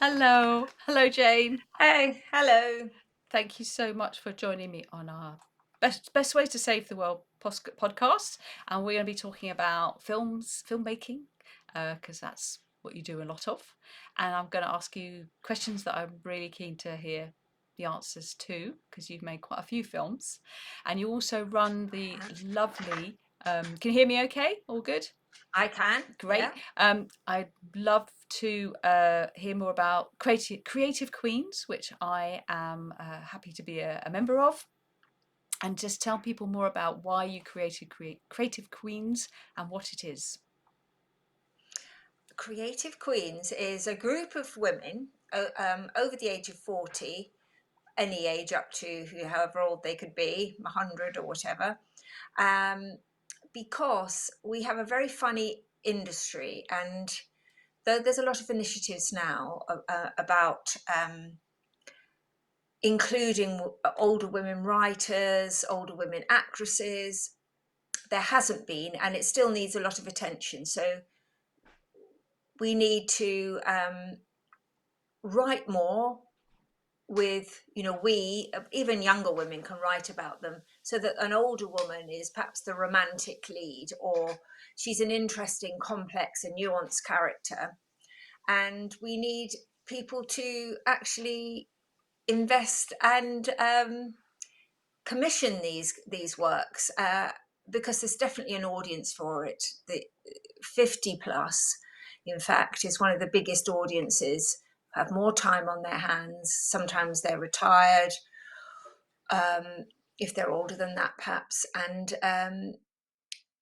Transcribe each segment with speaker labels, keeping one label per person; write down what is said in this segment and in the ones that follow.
Speaker 1: Hello, Jane.
Speaker 2: Hey, hello.
Speaker 1: Thank you so much for joining me on our best ways to save the world podcast, and we're going to be talking about filmmaking, because that's what you do a lot of. And I'm going to ask you questions that I'm really keen to hear the answers to, because you've made quite a few films, and you also run the lovely. Can you hear me? Okay, all good.
Speaker 2: I can, yeah.
Speaker 1: Great. I'd love to hear more about Creative Queens, which I am happy to be a member of, and just tell people more about why you created Creative Queens and what it is.
Speaker 2: Creative Queens is a group of women over the age of 40, any age up to however old they could be, 100 or whatever, um, because we have a very funny industry. And though there's a lot of initiatives now about including older women writers, older women actresses, there hasn't been, and it still needs a lot of attention. So we need to write more with, we, even younger women can write about them, so that an older woman is perhaps the romantic lead, or she's an interesting, complex and nuanced character. And we need people to actually invest and commission these works, because there's definitely an audience for it. The 50 plus, in fact, is one of the biggest audiences, have more time on their hands. Sometimes they're retired, um, if they're older than that, perhaps, and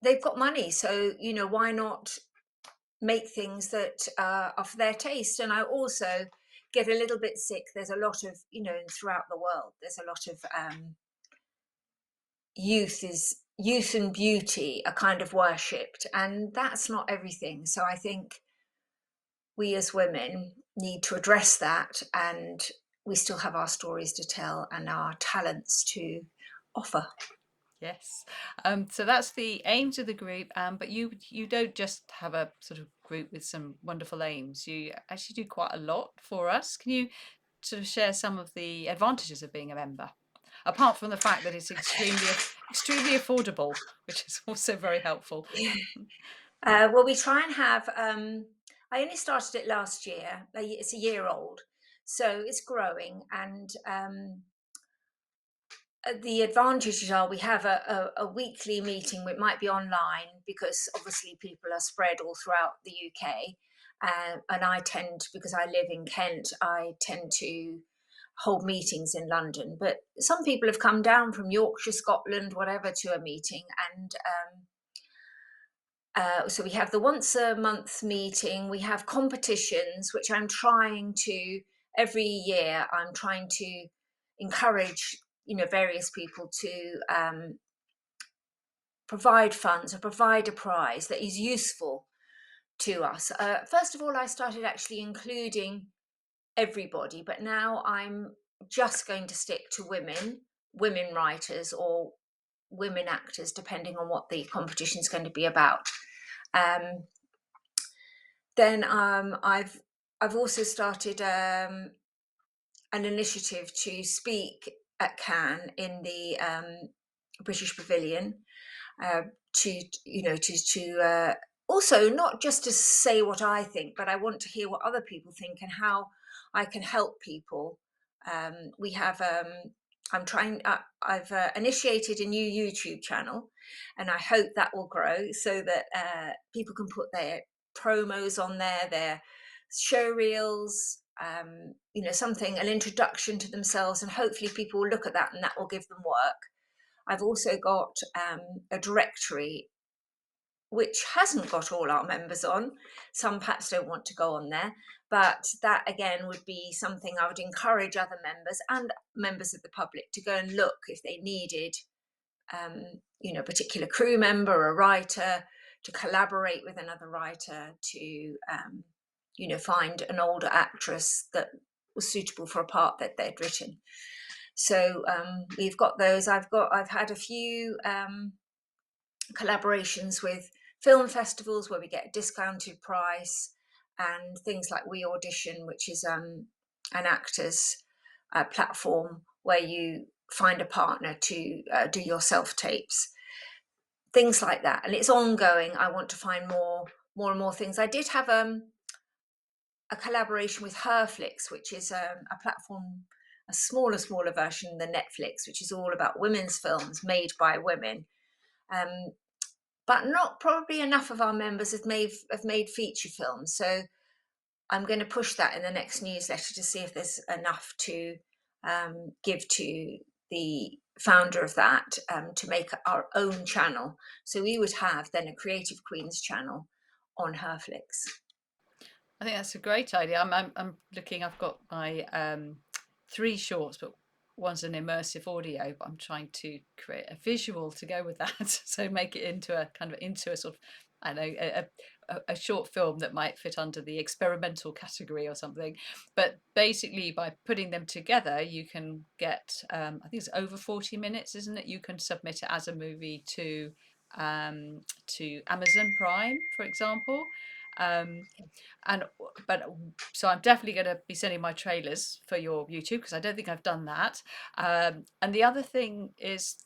Speaker 2: they've got money. So, why not make things that are for their taste? And I also get a little bit sick. There's a lot of, throughout the world, there's a lot of youth and beauty are kind of worshipped, and that's not everything. So I think we as women need to address that, and we still have our stories to tell and our talents to offer.
Speaker 1: Yes. So that's the aims of the group. But you don't just have a sort of group with some wonderful aims. You actually do quite a lot for us. Can you sort of share some of the advantages of being a member, apart from the fact that it's extremely affordable, which is also very helpful.
Speaker 2: Well, we try and have, I only started it last year. It's a year old, so it's growing. And the advantages are we have a weekly meeting. It might be online because obviously people are spread all throughout the UK. And I tend, because I live in Kent, I tend to hold meetings in London. But some people have come down from Yorkshire, Scotland, whatever, to a meeting. And so we have the once a month meeting. We have competitions, which I'm trying to, every year, I'm trying to encourage, various people to provide funds or provide a prize that is useful to us. First of all, I started actually including everybody, but now I'm just going to stick to women writers or women actors, depending on what the competition is going to be about. Um, then I've also started an initiative to speak at Cannes in the British Pavilion, uh, to also not just to say what I think, but I want to hear what other people think and how I can help people. We have I've initiated a new YouTube channel, and I hope that will grow so that people can put their promos on there, their show reels, something, an introduction to themselves, and hopefully people will look at that and that will give them work. I've also got a directory which hasn't got all our members on. Some perhaps don't want to go on there, but that again would be something I would encourage other members and members of the public to go and look if they needed, a particular crew member, a writer, to collaborate with another writer, to, find an older actress that was suitable for a part that they'd written. So we've got those. I've had a few collaborations with film festivals where we get a discounted price. and things like We Audition, which is an actors platform where you find a partner to do your self tapes, things like that. And it's ongoing. I want to find more and more things. I did have a collaboration with Herflix, which is a platform, a smaller version than Netflix, which is all about women's films made by women. Um, but not probably enough of our members have made feature films. So I'm going to push that in the next newsletter to see if there's enough to give to the founder of that to make our own channel. So we would have then a Creative Queens channel on Herflix.
Speaker 1: I think that's a great idea. I'm looking. I've got my three shorts, but one's an immersive audio. But I'm trying to create a visual to go with that, so make it into a kind of into a sort of, I don't know, a short film that might fit under the experimental category or something. But basically, by putting them together, you can get I think it's over 40 minutes, isn't it? You can submit it as a movie to Amazon Prime, for example. Um, and but so I'm definitely going to be sending my trailers for your YouTube because I don't think I've done that. And the other thing is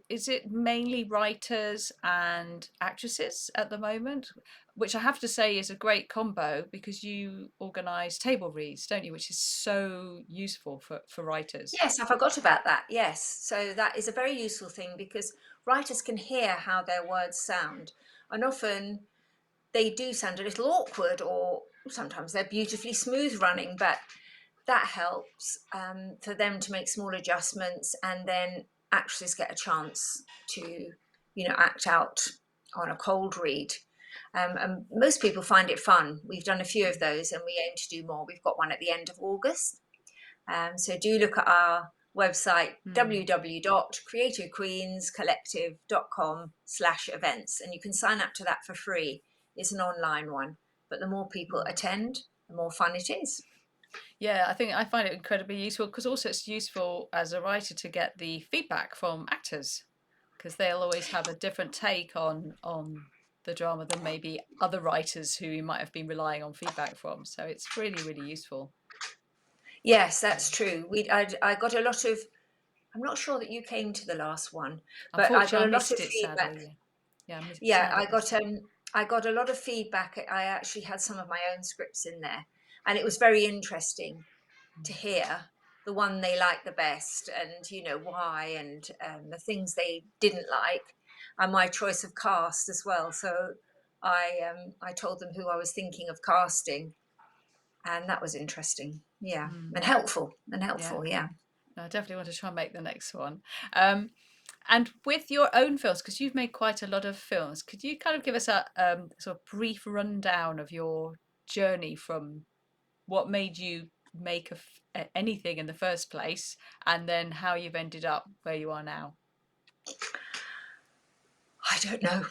Speaker 1: is it mainly writers and actresses at the moment, which I have to say is a great combo because you organise table reads, don't you, which is so useful for writers.
Speaker 2: Yes, I forgot about that. Yes. So that is a very useful thing because writers can hear how their words sound. And often they do sound a little awkward, or sometimes they're beautifully smooth running, but that helps for them to make small adjustments, and then actresses get a chance to, act out on a cold read. And most people find it fun. We've done a few of those, and we aim to do more. We've got one at the end of August. So do look at our website,
Speaker 1: Mm,
Speaker 2: www.creativequeenscollective.com/events, and you can sign up to that for free. It's an online one, but the more people
Speaker 1: mm.
Speaker 2: attend, the more fun it is.
Speaker 1: Yeah, I think I find it incredibly useful because also it's useful as a writer to get the feedback from actors because they'll always have a different take on the drama than maybe other writers who you might have been relying on feedback from. So it's really, really useful.
Speaker 2: Yes, that's true. I got a lot of. I'm not sure that you came to the last one, but I got
Speaker 1: Unfortunately,
Speaker 2: a
Speaker 1: I
Speaker 2: lot of
Speaker 1: missed it
Speaker 2: feedback.
Speaker 1: sadly. Yeah,
Speaker 2: Yeah,
Speaker 1: sadly missed it.
Speaker 2: I got a lot of feedback. I actually had some of my own scripts in there, and it was very interesting to hear the one they liked the best, and why, and the things they didn't like, and my choice of cast as well. So I told them who I was thinking of casting, and that was interesting. Yeah,
Speaker 1: Mm,
Speaker 2: and helpful, and
Speaker 1: yeah,
Speaker 2: helpful. Yeah.
Speaker 1: no, I definitely want to try and make the next one. Um, and with your own films, because you've made quite a lot of films, could you kind of give us a sort of brief rundown of your journey from what made you make anything in the first place, and then how you've ended up where you are now?
Speaker 2: I don't know.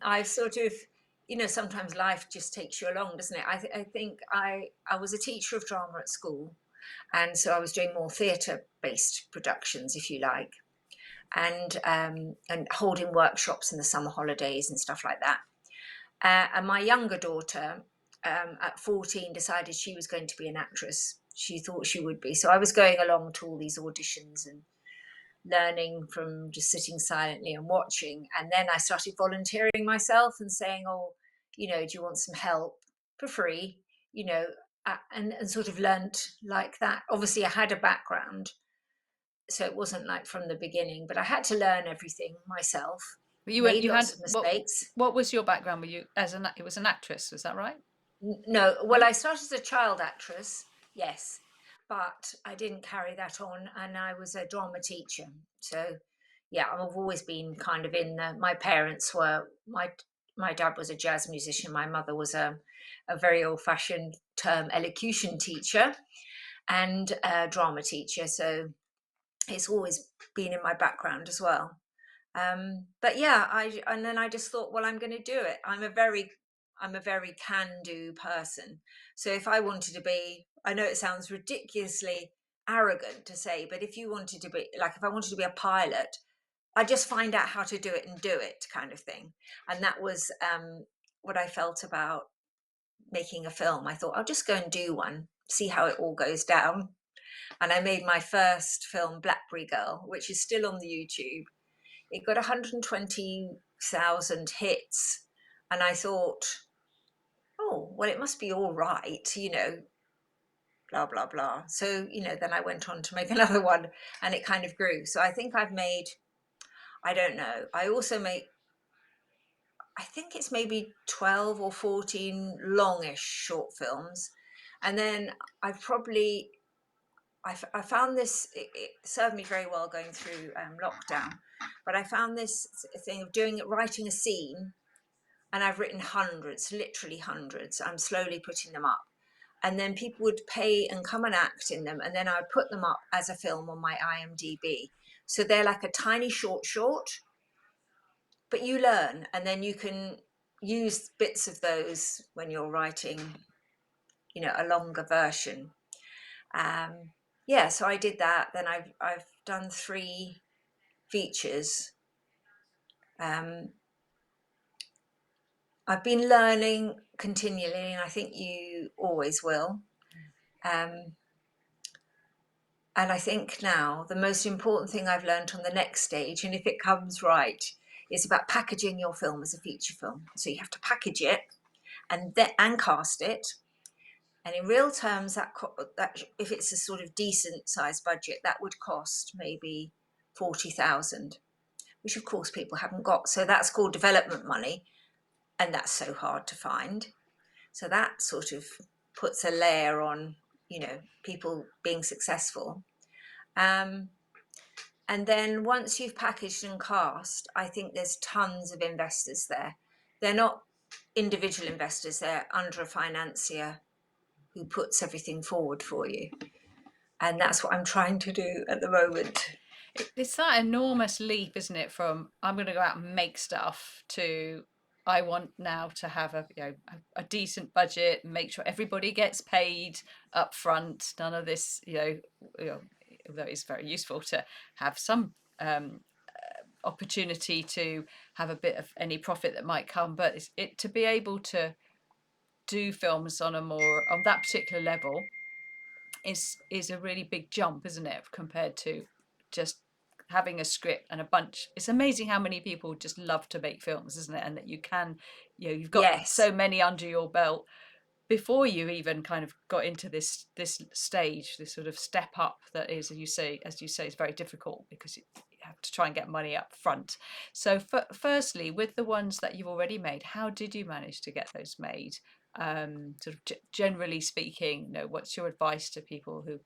Speaker 2: I've sort of, sometimes life just takes you along, doesn't it? I think I was a teacher of drama at school, and so I was doing more theatre based productions, if you like, and holding workshops in the summer holidays and stuff like that. And my younger daughter, at 14, decided she was going to be an actress. She thought she would be. So I was going along to all these auditions and learning from just sitting silently and watching. And then I started volunteering myself and saying, oh, do you want some help for free? And sort of learnt like that. Obviously, I had a background, so it wasn't like from the beginning, but I had to learn everything myself,
Speaker 1: But you went.
Speaker 2: made
Speaker 1: You
Speaker 2: lots
Speaker 1: had
Speaker 2: of mistakes.
Speaker 1: what was your background? Were you as an it was an actress? Was that right?
Speaker 2: No, well,
Speaker 1: No.
Speaker 2: I started as a child actress, yes, but I didn't carry that on, and I was a drama teacher. So, yeah, I've always been kind of in the. My parents were my dad was a jazz musician. My mother was a very old fashioned term elocution teacher and a drama teacher. So it's always been in my background as well. But yeah, and then I just thought, well, I'm going to do it. I'm a very can do person. So if I wanted to be, I know it sounds ridiculously arrogant to say, but if you wanted to be, like, if I wanted to be a pilot, I just find out how to do it and do it kind of thing. And that was what I felt about making a film. I thought I'll just go and do one, see how it all goes down. And I made my first film, Blackberry Girl, which is still on the YouTube. It got 120,000 hits. And I thought, oh, well, it must be all right, blah, blah, blah. So, then I went on to make another one and it kind of grew. So I think I've made, I don't know. I also make, I think it's maybe 12 or 14 longish short films. And then I've probably, I found this, it served me very well going through lockdown, but I found this thing of doing it, writing a scene, and I've written hundreds, literally hundreds. I'm slowly putting them up. And then people would pay and come and act in them. And then I would put them up as a film on my IMDb. So they're like a tiny short, but you learn and then you can use bits of those when you're writing, a longer version. Yeah, so I did that. Then I've done 3 features. Um, I've been learning continually, and I think you always will. Um, and I think now the most important thing I've learned on the next stage, and if it comes right, is about packaging your film as a feature film. So you have to package it and cast it. And in real terms, that if it's a sort of decent sized budget, that would cost maybe 40,000, which of course people haven't got. So that's called development money, and that's so hard to find. So that sort of puts a layer on, people being successful. Um, and then once you've packaged and cast, I think there's tons of investors there. They're not individual investors, they're under a financier who puts everything forward for you. And that's what I'm trying to do at the moment.
Speaker 1: It's that enormous leap, isn't it, from I'm going to go out and make stuff to I want now to have a decent budget, make sure everybody gets paid up front. None of this, although it's very useful to have some opportunity to have a bit of any profit that might come, but it to be able to do films on that particular level is a really big jump, isn't it, compared to just having a script and a bunch. It's amazing how many people just love to make films, isn't it? And that you've got
Speaker 2: Yes,
Speaker 1: so many under your belt before you even kind of got into this stage, this sort of step up that is, as you say, is very difficult because you have to try and get money up front. So, firstly, with the ones that you've already made, how did you manage to get those made? Sort of generally speaking, what's your advice to people who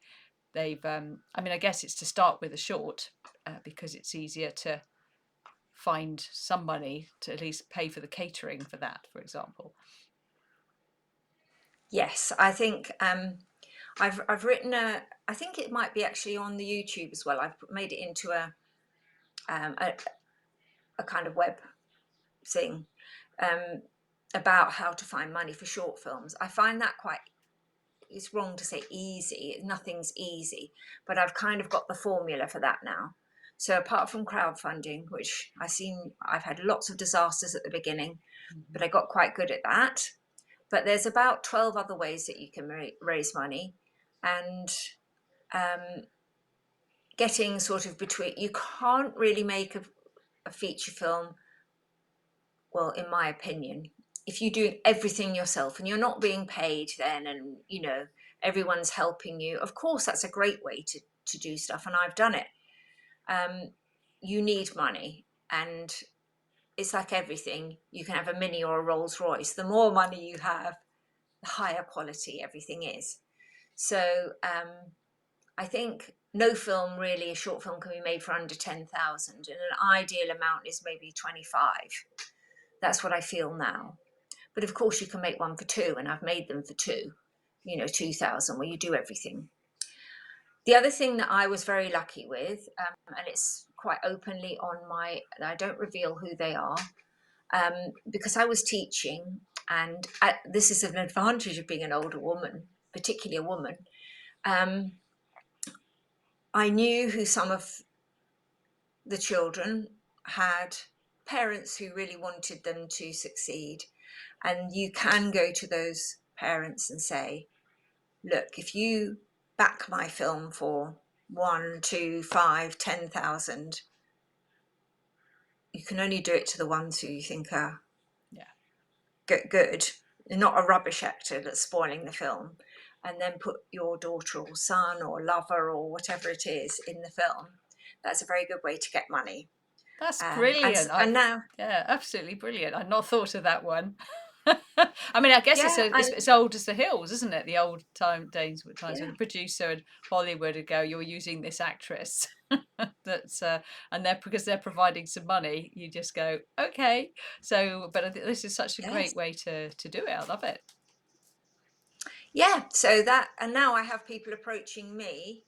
Speaker 1: they've? I mean, I guess it's to start with a short because it's easier to find some money to at least pay for the catering for that, for example.
Speaker 2: yes. I think I've written I think it might be actually on the YouTube as well. I've made it into um, a, a kind of web thing um, about how to find money for short films. I find that quite, it's wrong to say easy, nothing's easy, but I've kind of got the formula for that now. So apart from crowdfunding, which I've had lots of disasters at the beginning, but I got quite good at that. But there's about 12 other ways that you can raise money, and um, getting sort of between, you can't really make a feature film, well, in my opinion, if you're doing everything yourself and you're not being paid then, and everyone's helping you. Of course that's a great way to do stuff, and I've done it. um, you need money, and it's like everything. You can have a Mini or a Rolls Royce. The more money you have, the higher quality everything is. So I think no film, really, a short film, can be made for under 10,000, and an ideal amount is maybe 25. That's what I feel now. But of course, you can make one for 2, and I've made them for 2, 2,000, where you do everything. The other thing that I was very lucky with, and it's quite openly on I don't reveal who they are, because I was teaching, and this is an advantage of being an older woman, particularly a woman. Um, I knew who some of the children had parents who really wanted them to succeed. And you can go to those parents and say, look, if you back my film for 1, 2, 5, 10,000, you can only do it to the ones who you think are
Speaker 1: Yeah.
Speaker 2: good, not a rubbish actor that's spoiling the film, and then put your daughter or son or lover or whatever it is in the film. That's a very good way to get money.
Speaker 1: That's
Speaker 2: Um, and
Speaker 1: brilliant.
Speaker 2: and now,
Speaker 1: Yeah, absolutely brilliant. I'd not thought of that one. I mean, I guess
Speaker 2: yeah,
Speaker 1: it's
Speaker 2: and
Speaker 1: it's old as the hills, isn't it? The old times when
Speaker 2: yeah,
Speaker 1: the producer in Hollywood would go, "You're using this actress." That's and they're because they're providing some money. You just go, "Okay." So, but I think this is such a great
Speaker 2: yes,
Speaker 1: way to do it. I love it.
Speaker 2: yeah. So that, and now I have people approaching me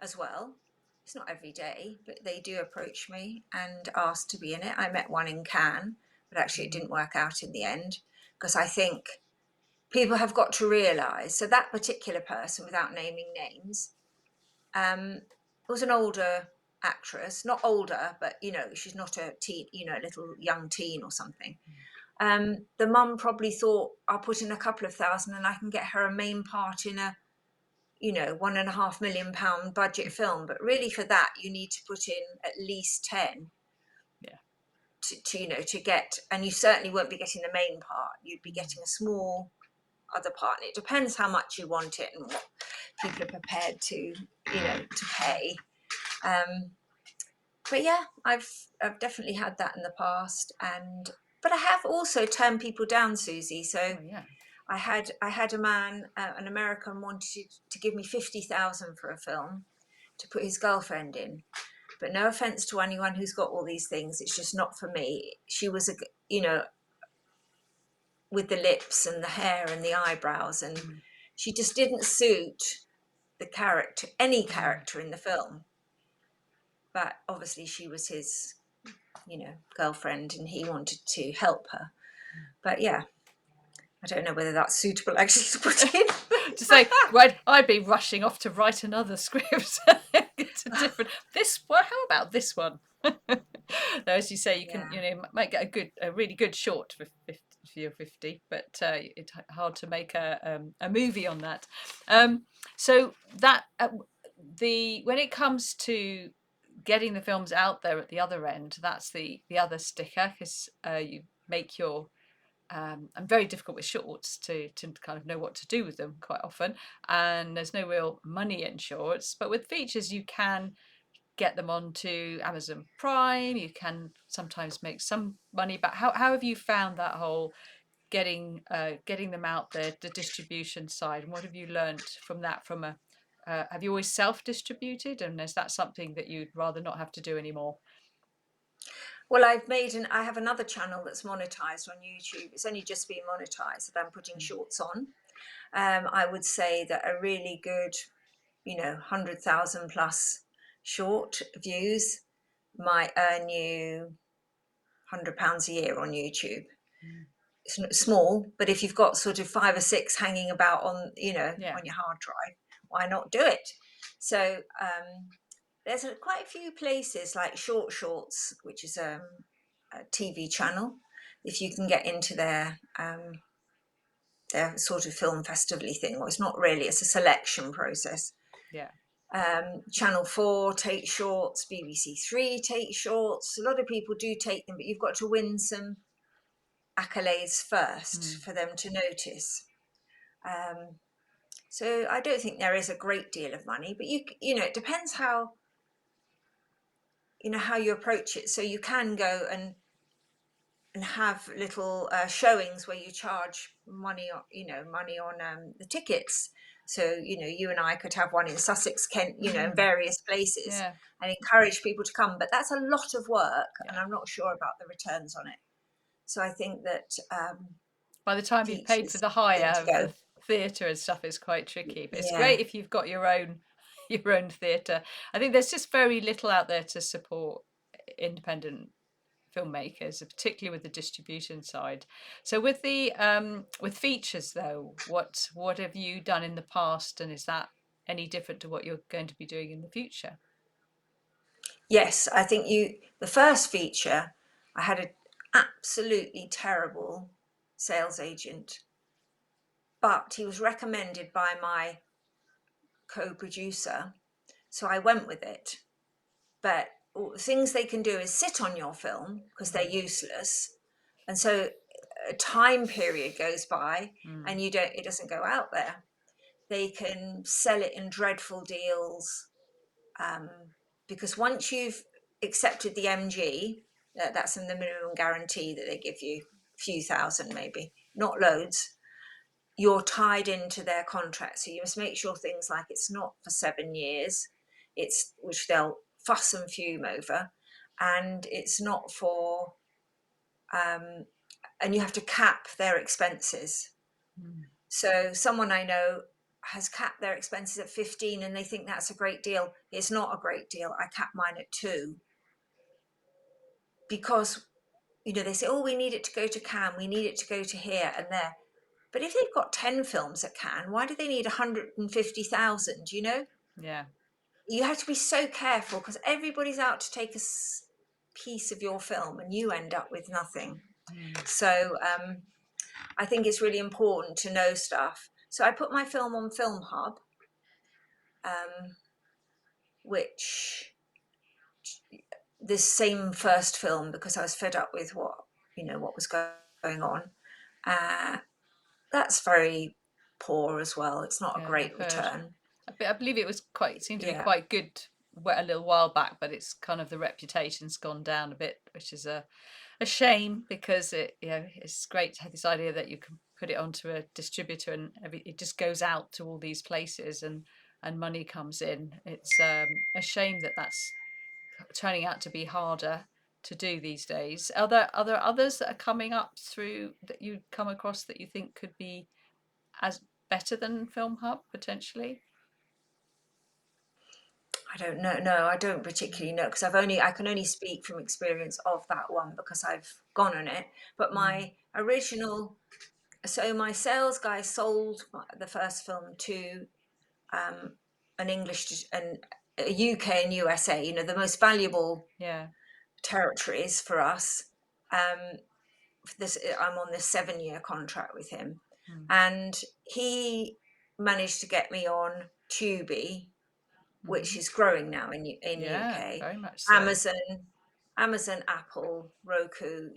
Speaker 2: as well. It's not every day, but they do approach me and ask to be in it. I met one in Cannes, but actually it
Speaker 1: Mhm.
Speaker 2: didn't work out in the end, because I think people have got to realise. So that particular person, without naming names, um, was an older actress, not older, but she's not a teen, a little young teen or something. The mum probably thought, I'll put in a couple of thousand and I can get her a main part in a £1.5 million budget film. But really, for that, you need to put in at least 10
Speaker 1: Yeah.
Speaker 2: to get, and you certainly won't be getting the main part. You'd be
Speaker 1: Mm.
Speaker 2: getting a small other part. And it depends how much you want it and what people are prepared to pay. Um, but yeah, I've definitely had that in the past, and but I have also turned people down, Susie. So
Speaker 1: Oh yeah.
Speaker 2: I had a man, an American, wanted to give me 50,000 for a film to put his girlfriend in. But no offense to anyone who's got all these things, it's just not for me. She was with the lips and the hair and the eyebrows, and
Speaker 1: Mm.
Speaker 2: she just didn't suit the character, any
Speaker 1: Mm.
Speaker 2: character in the film. But obviously, she was his, girlfriend, and he wanted to help her. But yeah, I don't know whether that's suitable actually to put in.
Speaker 1: To say, right, I'd be rushing off to write another script. It's a different this. Well, how about this one? Though, as you say, you can
Speaker 2: Yeah.
Speaker 1: might get a really good short for 50, if you're 50, but it's hard to make a movie on that. So that the when it comes to getting the films out there at the other end, that's the other sticker, because you make your and very difficult with shorts to kind of know what to do with them quite often, and there's no real money in shorts. But with features, you can get them onto Amazon Prime. You can sometimes make some money back. How have you found that whole getting them out there, the distribution side, and what have you learned from that? From a have you always self-distributed, and is that something that you'd rather not have to do anymore?
Speaker 2: Well, I have another channel that's monetized on YouTube. It's only just been monetized that I'm putting
Speaker 1: Mm.
Speaker 2: shorts on. I would say that a really good, 100,000 plus short views might earn you £100 a year on YouTube.
Speaker 1: Mm.
Speaker 2: It's small, but if you've got sort of five or six hanging about
Speaker 1: Yeah,
Speaker 2: on your hard drive, why not do it? So there's quite a few places like Short Shorts, which is a TV channel. If you can get into their sort of film festival thing, well, it's not really; it's a selection process.
Speaker 1: yeah,
Speaker 2: Channel 4 take shorts, BBC Three take shorts. A lot of people do take them, but you've got to win some accolades first
Speaker 1: mm.
Speaker 2: for them to notice. Um, so I don't think there is a great deal of money, but it depends how you approach it. So you can go and have little showings where you charge money on the tickets. So you and I could have one in Sussex, Kent, in
Speaker 1: Mm.
Speaker 2: various places,
Speaker 1: Yeah,
Speaker 2: and encourage people to come. But that's a lot of work, and
Speaker 1: yeah.
Speaker 2: I'm not sure about the returns on it. So I think that
Speaker 1: By the time you've paid for
Speaker 2: features
Speaker 1: the
Speaker 2: thing
Speaker 1: hire
Speaker 2: to
Speaker 1: of
Speaker 2: go.
Speaker 1: the theatre and stuff, it's quite tricky. But it's
Speaker 2: Yeah.
Speaker 1: great if you've got your own your own theatre. I think there's just very little out there to support independent filmmakers, particularly with the distribution side. So with the with features though, what have you done in the past, and is that any different to what you're going to be doing in the future?
Speaker 2: Yes, I think the first feature, I had an absolutely terrible sales agent, but he was recommended by my co-producer, so I went with it. But things they can do is sit on your film because they're useless, and so a time period goes by
Speaker 1: Mm.
Speaker 2: and it doesn't go out there. They can sell it in dreadful deals, um, because once you've accepted the MG, that's in the minimum guarantee that they give you, a few thousand maybe, not loads, you're tied into their contract. So you must make sure things like it's not for 7 years, it's which they'll fuss and fume over, and it's not for, um, and you have to cap their expenses.
Speaker 1: Mm.
Speaker 2: So someone I know has capped their expenses at 15 and they think that's a great deal. It's not a great deal. I cap mine at 2 because they say, oh, we need it to go to Cannes, we need it to go to here and there. But if they've got 10 films at Cannes, why do they need 150,000?
Speaker 1: Yeah.
Speaker 2: You have to be so careful because everybody's out to take a piece of your film and you end up with nothing.
Speaker 1: Mm.
Speaker 2: So I think it's really important to know stuff. So I put my film on Film Hub, um, which this same first film, because I was fed up with what was going on. Uh, that's very poor as well. It's not a
Speaker 1: Yeah, I've
Speaker 2: great
Speaker 1: heard.
Speaker 2: return.
Speaker 1: I believe it was seemed to be
Speaker 2: Yeah,
Speaker 1: quite good a little while back, but it's kind of the reputation's gone down a bit, which is a shame because it's great to have this idea that you can put it onto a distributor and it just goes out to all these places and money comes in. It's a shame that that's turning out to be harder to do these days. Are there others that are coming up through that you come across that you think could be as better than Film Hub potentially?
Speaker 2: I don't know. No, I don't particularly know because I can only speak from experience of that one because I've gone on it. But
Speaker 1: Mm.
Speaker 2: my sales guy sold the first film to, um, an and a UK and USA, the most valuable
Speaker 1: Yeah.
Speaker 2: territories for us. Um, I'm on this 7-year contract with him,
Speaker 1: Mm.
Speaker 2: and he managed to get me on Tubi, which
Speaker 1: Mm.
Speaker 2: is growing now in
Speaker 1: Yeah,
Speaker 2: UK,
Speaker 1: very much so.
Speaker 2: Amazon, Apple, Roku,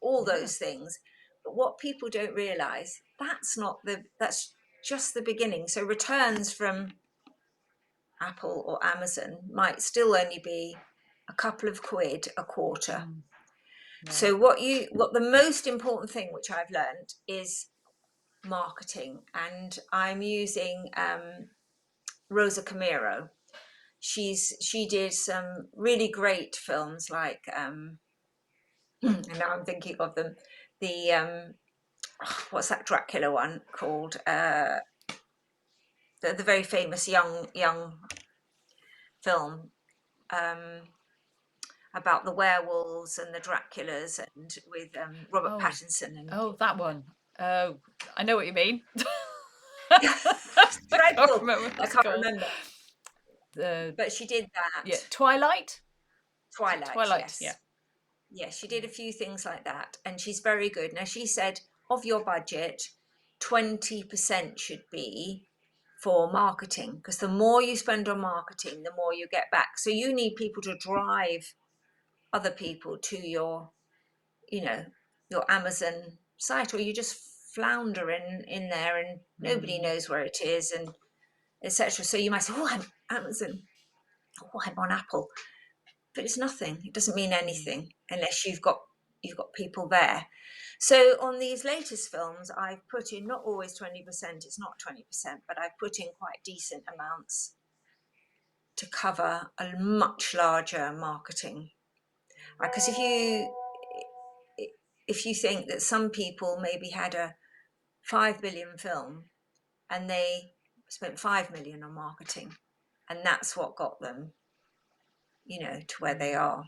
Speaker 2: all
Speaker 1: Yeah.
Speaker 2: those things. But what people don't realize, that's just the beginning. So returns from Apple or Amazon might still only be a couple of quid a quarter.
Speaker 1: Mm. Yeah.
Speaker 2: So what the most important thing which I've learned is marketing, and I'm using, Rosa Camero. She did some really great films like, and now I'm thinking of them. The what's that Dracula one called? The very famous young film, um, about the werewolves and the Draculas, and with, Robert
Speaker 1: Oh,
Speaker 2: Pattinson and
Speaker 1: oh, that one. Oh, I know what you mean.
Speaker 2: it's
Speaker 1: I can't
Speaker 2: dreadful.
Speaker 1: remember what
Speaker 2: I
Speaker 1: it's
Speaker 2: can't
Speaker 1: called.
Speaker 2: remember,
Speaker 1: The
Speaker 2: but she did
Speaker 1: Yeah,
Speaker 2: that.
Speaker 1: Twilight. Is it
Speaker 2: Twilight,
Speaker 1: Twilight? Yeah.
Speaker 2: yes. Yes, she did
Speaker 1: Yeah.
Speaker 2: a few things like that, and she's very good. Now, she said of your budget, 20% should be for marketing, because the more you spend on marketing, the more you get back. So you need people to drive other people to you know, your Amazon site, or you just flounder in there and nobody
Speaker 1: Mm.
Speaker 2: knows where it is, and etc. So you might say, "Oh, I'm Amazon. Oh, I'm on Apple." But it's nothing. It doesn't mean
Speaker 1: Mm.
Speaker 2: anything unless you've got people there. So on these latest films, I've put in not always 20%. It's not 20%, but I've put in quite decent amounts to cover a much larger marketing. Because if you think that some people maybe had a 5 billion film and they spent 5 million on marketing, and that's what got them, to where they
Speaker 1: Mm.
Speaker 2: are.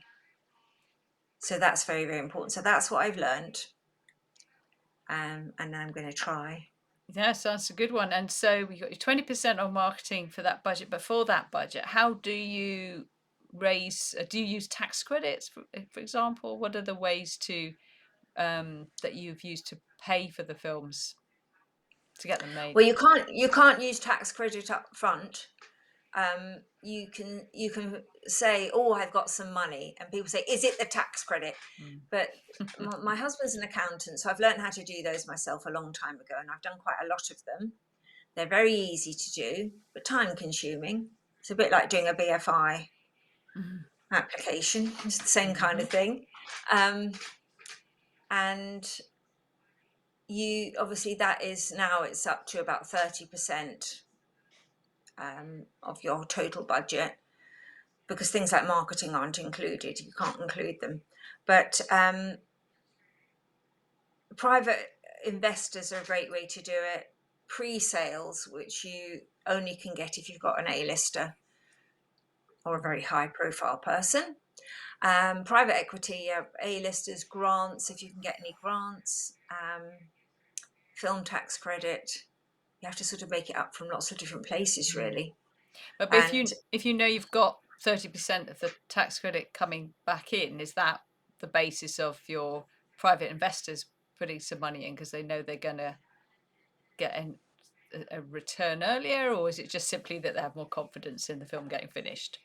Speaker 2: So that's very, very important. So that's what I've learned, and I'm going to try.
Speaker 1: Yes, that's a good one. And so we got your 20% on marketing for that budget. But for that budget, how do you raise? Do you use tax credits, for example? What are the ways to that you've used to pay for the films to get them made?
Speaker 2: Well, you can't use tax credit up front. You can say, "Oh, I've got some money," and people say, "Is it the tax credit?"
Speaker 1: Mm.
Speaker 2: But my husband's an accountant, so I've learned how to do those myself a long time ago, and I've done quite a lot of them. They're very easy to do, but time consuming. It's a bit like doing a BFI
Speaker 1: Mhm.
Speaker 2: application. It's the same kind
Speaker 1: Mhm.
Speaker 2: of thing. Um, and you obviously that is now it's up to about 30% of your total budget, because things like marketing aren't included. You can't include them. But private investors are a great way to do it. Pre-sales, which you only can get if you've got an A-lister or a very high profile person. Private equity, A-listers, grants, if you can get any grants, film tax credit. You have to sort of make it up from lots of different places,
Speaker 1: Mm.
Speaker 2: really.
Speaker 1: But
Speaker 2: And
Speaker 1: if you know you've got 30% of the tax credit coming back in, is that the basis of your private investors putting some money in because they know they're going to get a return earlier, or is it just simply that they have more confidence in the film getting finished?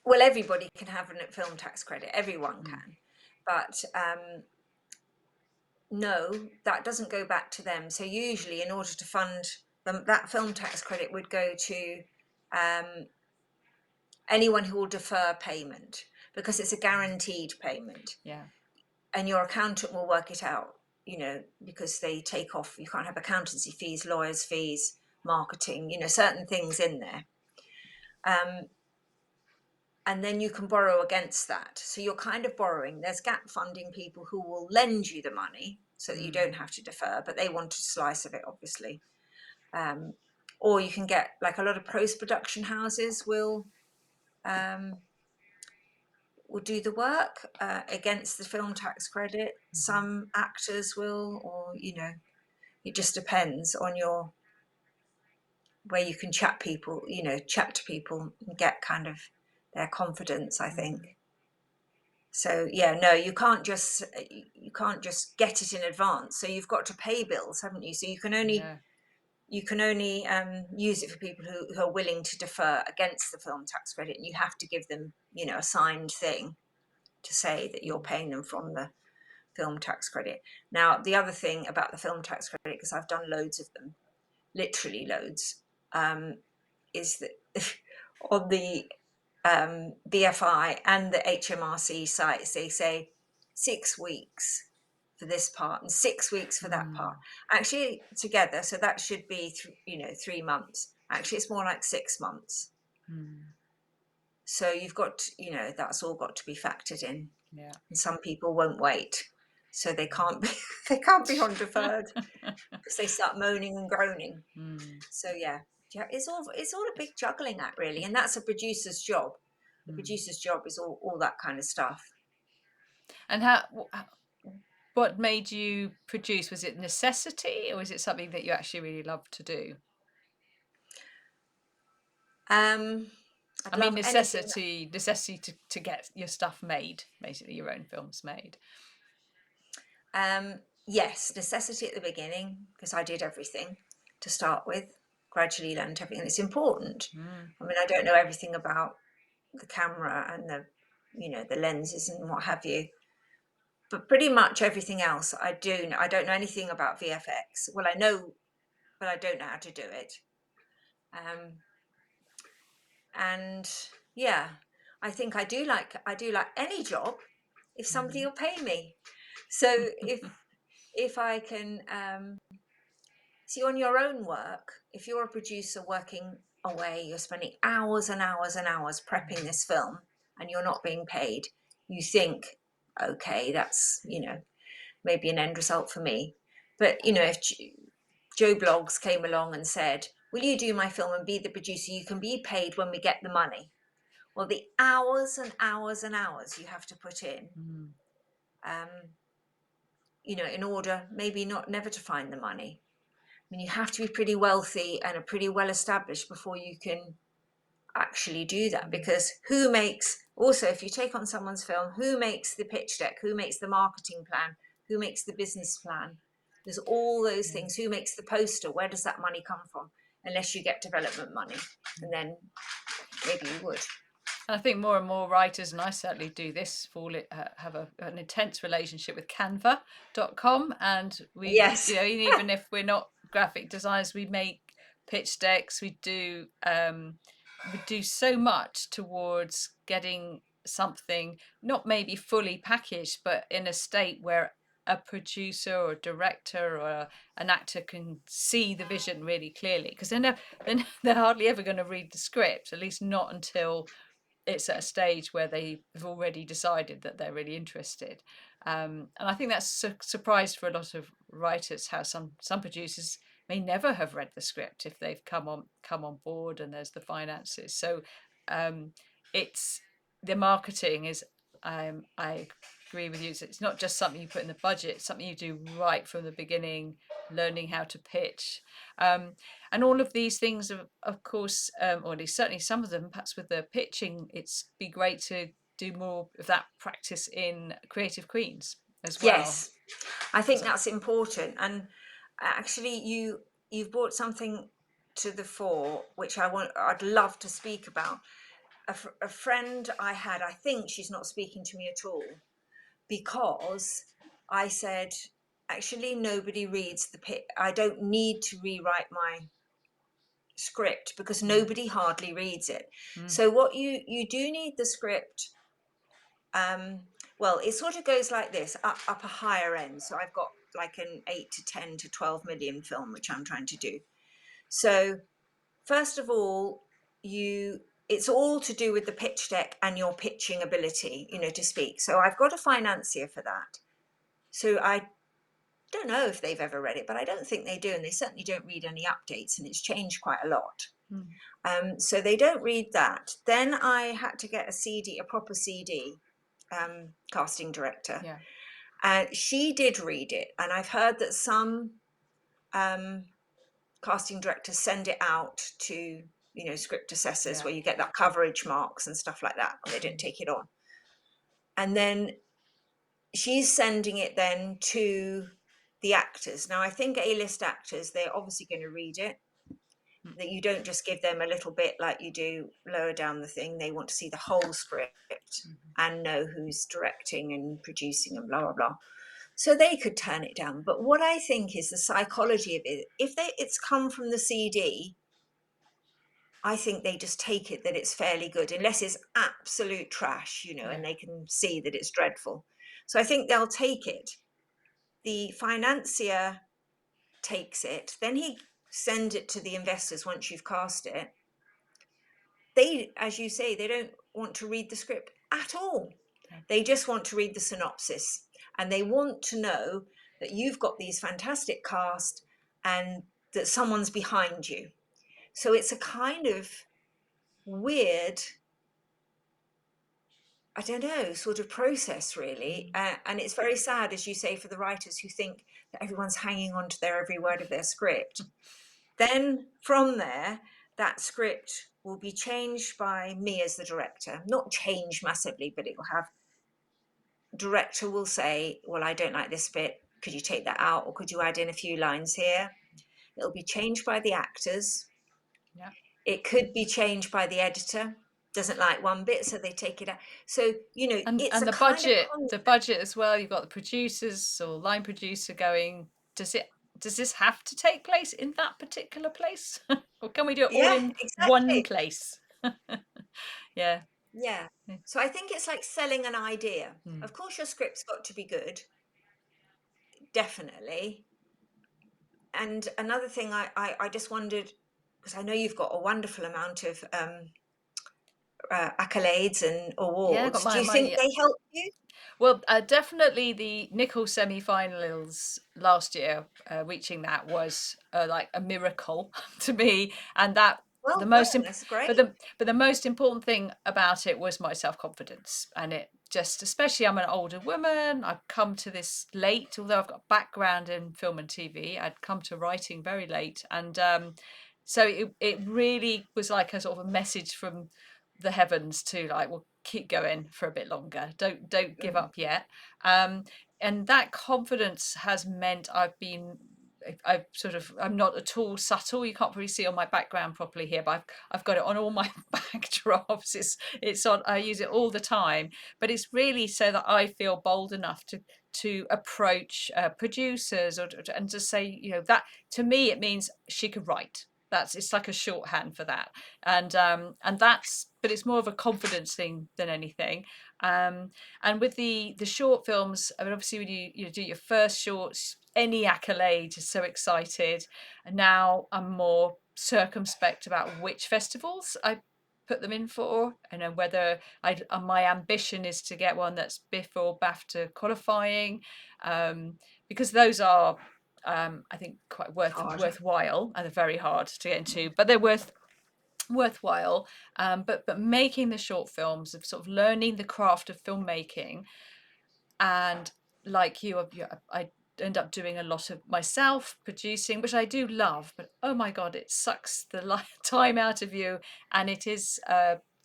Speaker 2: well, everybody can have a film tax credit. Everyone
Speaker 1: Mm.
Speaker 2: can. But no, that doesn't go back to them. So usually, in order to fund them, that film tax credit would go to um, anyone who will defer payment, because it's a guaranteed payment,
Speaker 1: Yeah.
Speaker 2: and your accountant will work it out. Because they take off. You can't have accountancy fees, lawyers' fees, marketing. Certain things in there. Um, and then you can borrow against that. So you're kind of borrowing. There's gap funding people who will lend you the money so that you don't
Speaker 1: Mm.
Speaker 2: have to defer, but they want a slice of it, obviously. Um, or you can get, like, a lot of post-production houses um, will do the work against the film tax credit.
Speaker 1: Mhm.
Speaker 2: Some actors will, or it just depends on your where you can chat to people and get kind of their confidence, I
Speaker 1: Mm.
Speaker 2: think. So yeah, no, you can't just get it in advance. So you've got to pay bills, haven't you? So
Speaker 1: Yeah.
Speaker 2: you can only use it for people who are willing to defer against the film tax credit, and you have to give them, a signed thing to say that you're
Speaker 1: Mm.
Speaker 2: paying them from the film tax credit. Now, the other thing about the film tax credit, because I've done loads of them, literally loads, is that on the BFI and the HMRC sites, they say 6 weeks for this part and 6 weeks for that part.
Speaker 1: Mm.
Speaker 2: Actually, together, so that should be 3 months. Actually, it's more like 6 months.
Speaker 1: Mm.
Speaker 2: So you've got, that's all got to be factored in.
Speaker 1: Yeah.
Speaker 2: And some people won't wait, so they can't be they can't be on deferred because they start moaning and groaning.
Speaker 1: Mm.
Speaker 2: So yeah, it's all a big juggling act, really, and that's a producer's job. The
Speaker 1: Mm.
Speaker 2: producer's job is all that kind of stuff.
Speaker 1: And what made you produce? Was it necessity, or was it something that you actually really love to do?
Speaker 2: Um, I'd
Speaker 1: I mean,
Speaker 2: love anything.
Speaker 1: necessity to get your stuff made, basically your own films made.
Speaker 2: Yes, necessity at the beginning, because I did everything to start with. Gradually learned everything. It's important.
Speaker 1: Mm.
Speaker 2: I mean, I don't know everything about the camera and the lenses and what have you, but pretty much everything else I do. I don't know anything about VFX. Well, I know, but I don't know how to do it. Um, and yeah, I do like any job if somebody
Speaker 1: Mm.
Speaker 2: will pay me. So if I can see, on your own work, if you're a producer working away, you're spending hours and hours and hours prepping this film, and you're not being paid, you think, okay, that's maybe an end result for me. But if Joe Blogs came along and said, will you do my film and be the producer? You can be paid when we get the money. Well, the hours and hours and hours you have to put in,
Speaker 1: Mm.
Speaker 2: um, in order maybe not never to find the money. I mean, you have to be pretty wealthy and a pretty well established before you can actually do that,
Speaker 1: Mm,
Speaker 2: because who makes, also, if you take on someone's film, who makes the pitch deck, who makes the marketing plan, who makes the business plan? There's all those
Speaker 1: yeah.
Speaker 2: things. Who makes the poster? Where does that money come from? Unless you get development money, and then maybe you would.
Speaker 1: And I think more and more writers, and I certainly do this, have an intense relationship with Canva.com, and
Speaker 2: Yes.
Speaker 1: even if we're not graphic designers, we make pitch decks. We do so much towards getting something not maybe fully packaged, but in a state where a producer or director or an actor can see the vision really clearly, because they're hardly ever going to read the script, at least not until it's at a stage where they've already decided that they're really interested. And I think that's a surprise for a lot of writers, how some producers may never have read the script if they've come on board and there's the finances. So um, it's the marketing is I agree with you. It's not just something you put in the budget, it's something you do right from the beginning, learning how to pitch. Um, and all of these things, of course, or at least certainly some of them, perhaps with the pitching, it's be great to do more of that practice in Creative Queens as well.
Speaker 2: Yes, I think
Speaker 1: So,
Speaker 2: that's important. And actually, you've brought something to the fore which I'd love to speak about. A friend I had, I think she's not speaking to me at all, because I said, actually, nobody reads the pit. I don't need to rewrite my script because
Speaker 1: mm,
Speaker 2: nobody hardly reads it.
Speaker 1: mm,
Speaker 2: So what you do need the script. Um, well, it sort of goes like this, up a higher end. So I've got like an 8 to 10 to 12 million film, which I'm trying to do. So first of all, it's all to do with the pitch deck and your pitching ability, to speak. So I've got a financier for that. So I don't know if they've ever read it, but I don't think they do, and they certainly don't read any updates, and it's changed quite a lot.
Speaker 1: mm,
Speaker 2: So they don't read that. Then I had to get a CD, a proper CD, casting director,
Speaker 1: yeah,
Speaker 2: and she did read it. And I've heard that some um, casting directors send it out to script assessors,
Speaker 1: yeah,
Speaker 2: where you get that coverage marks and stuff like that, and they don't
Speaker 1: mm,
Speaker 2: take it on. And then she's sending it then to the actors. Now I think A-list actors, they're obviously going to read it,
Speaker 1: mm,
Speaker 2: that you don't just give them a little bit like you do lower down the thing. They want to see the whole script
Speaker 1: mhm,
Speaker 2: and know who's directing and producing and blah blah blah. So they could turn it down. But what I think is the psychology of it, if it's come from the CD, I think they just take it that it's fairly good, unless it's absolute trash,
Speaker 1: yeah,
Speaker 2: and they can see that it's dreadful. So I think they'll take it. The financier takes it, then he sends it to the investors once you've cast it. They, as you say, they don't want to read the script at all.
Speaker 1: yeah,
Speaker 2: They just want to read the synopsis, and they want to know that you've got these fantastic cast and that someone's behind you. So it's a kind of weird, I don't know, sort of process, really.
Speaker 1: mm,
Speaker 2: And it's very sad, as you say, for the writers who think that everyone's hanging on to their every word of their script. Then from there, that script will be changed by me as the director. Not changed massively, but it will have, director will say, well, I don't like this bit. Could you take that out? Or could you add in a few lines here? It'll be changed by the actors.
Speaker 1: yeah.
Speaker 2: It could be changed by the editor. Doesn't like one bit, so they take it out. So, it's
Speaker 1: And
Speaker 2: a
Speaker 1: the
Speaker 2: kind of
Speaker 1: budget as well. You've got the producers or line producer going, does this have to take place in that particular place? Or can we do it all
Speaker 2: yeah,
Speaker 1: in one
Speaker 2: exactly.
Speaker 1: place? Yeah.
Speaker 2: Yeah.
Speaker 1: Yeah.
Speaker 2: So I think it's like selling an idea.
Speaker 1: Mm.
Speaker 2: Of course, your script's got to be good, definitely. And another thing I just wondered, because I know you've got a wonderful amount of accolades and
Speaker 1: Yeah, I got
Speaker 2: awards. Do
Speaker 1: my
Speaker 2: you think
Speaker 1: money.
Speaker 2: they help you?
Speaker 1: Well, definitely the nickel semi-finals last year, reaching that was like a miracle to me, and that
Speaker 2: Well
Speaker 1: the
Speaker 2: done.
Speaker 1: most imp-
Speaker 2: That's great.
Speaker 1: but the most important thing about it was my self-confidence, and it just, especially, I'm an older woman. I've come to this late, although I've got a background in film and TV. I'd come to writing very late, and So it really was like a sort of a message from the heavens to like, well, keep going for a bit longer. Don't give
Speaker 2: Mm.
Speaker 1: up yet. Um, and that confidence has meant I've sort of, I'm not at all subtle. You can't really see on my background properly here, but I've got it on all my backdrops. It's on. I use it all the time, but it's really so that I feel bold enough to approach producers and to say, that to me it means she could write. It's like a shorthand for that, and that's, but it's more of a confidence thing than anything. um and with the short films, I mean, obviously when you do your first shorts, any accolade is so excited, and now I'm more circumspect about which festivals I put them in for, and then whether my ambition is to get one that's BIFF or BAFTA qualifying, because those are, I think, quite
Speaker 2: Hard.
Speaker 1: worthwhile, and they're very hard to get into, but they're worthwhile. But making the short films, of sort of learning the craft of filmmaking, and like you, I end up doing a lot of myself producing, which I do love, but oh my god, it sucks the time out of you, and it is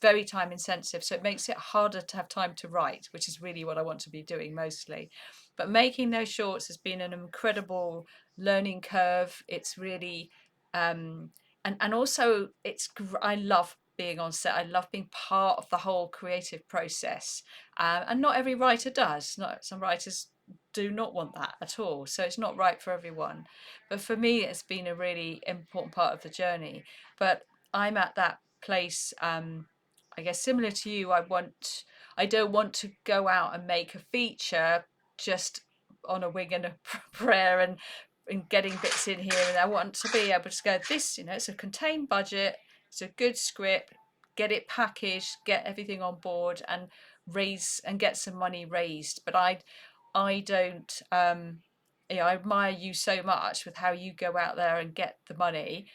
Speaker 1: very time intensive, so it makes it harder to have time to write, which is really what I want to be doing mostly. But making those shorts has been an incredible learning curve. It's really, and also I love being on set. I love being part of the whole creative process, and not every writer does. Not Some writers do not want that at all, so it's not right for everyone. But for me, it's been a really important part of the journey. But I'm at that place, I guess similar to you. I don't want to go out and make a feature just on a wing and a prayer, and getting bits in here. And I want to be able to go, this, it's a contained budget, it's a good script, get it packaged, get everything on board, and raise and get some money raised. But I don't, I admire you so much with how you go out there and get the money.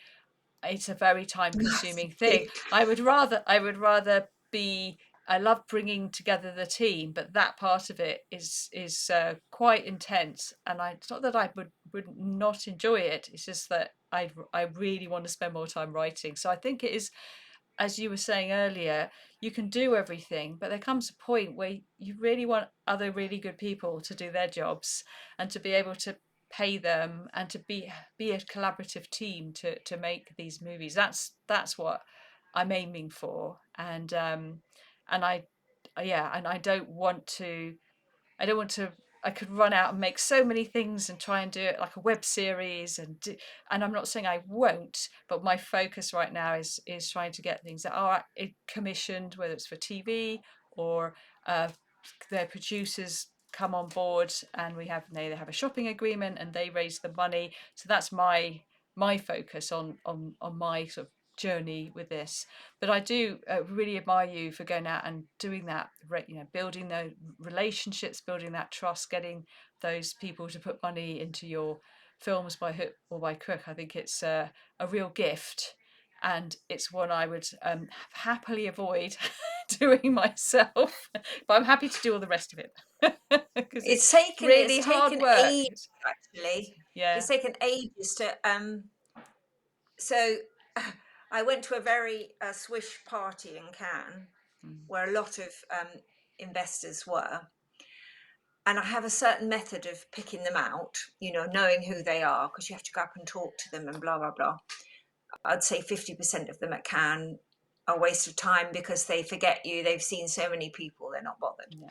Speaker 1: It's a very time consuming thing. I would rather be, I love bringing together the team, but that part of it is quite intense. And it's not that I would not enjoy it, it's just that I really want to spend more time writing. So I think it is, as you were saying earlier, you can do everything, but there comes a point where you really want other really good people to do their jobs, and to be able to pay them, and to be a collaborative team to make these movies. That's what I'm aiming for. And I yeah, and I don't want to. I could run out and make so many things and try and do it like a web series, and I'm not saying I won't, but my focus right now is trying to get things that are commissioned, whether it's for TV or uh, their producers come on board, and they have a shopping agreement and they raise the money. So that's my focus on my sort of journey with this. But I do really admire you for going out and doing that, building those relationships, building that trust, getting those people to put money into your films by hook or by crook. I think it's a real gift, and it's one I would happily avoid doing myself, but I'm happy to do all the rest of it because it's
Speaker 2: It's
Speaker 1: really hard
Speaker 2: taken
Speaker 1: work.
Speaker 2: ages, actually.
Speaker 1: Yeah.
Speaker 2: It's taken ages to so I went to a very swish party in Cannes
Speaker 1: Mm.
Speaker 2: where a lot of investors were, and I have a certain method of picking them out, knowing who they are, because you have to go up and talk to them and blah blah blah. I'd say 50% of them at Cannes are a waste of time because they forget you. They've seen so many people, they're not bothered.
Speaker 1: Yeah.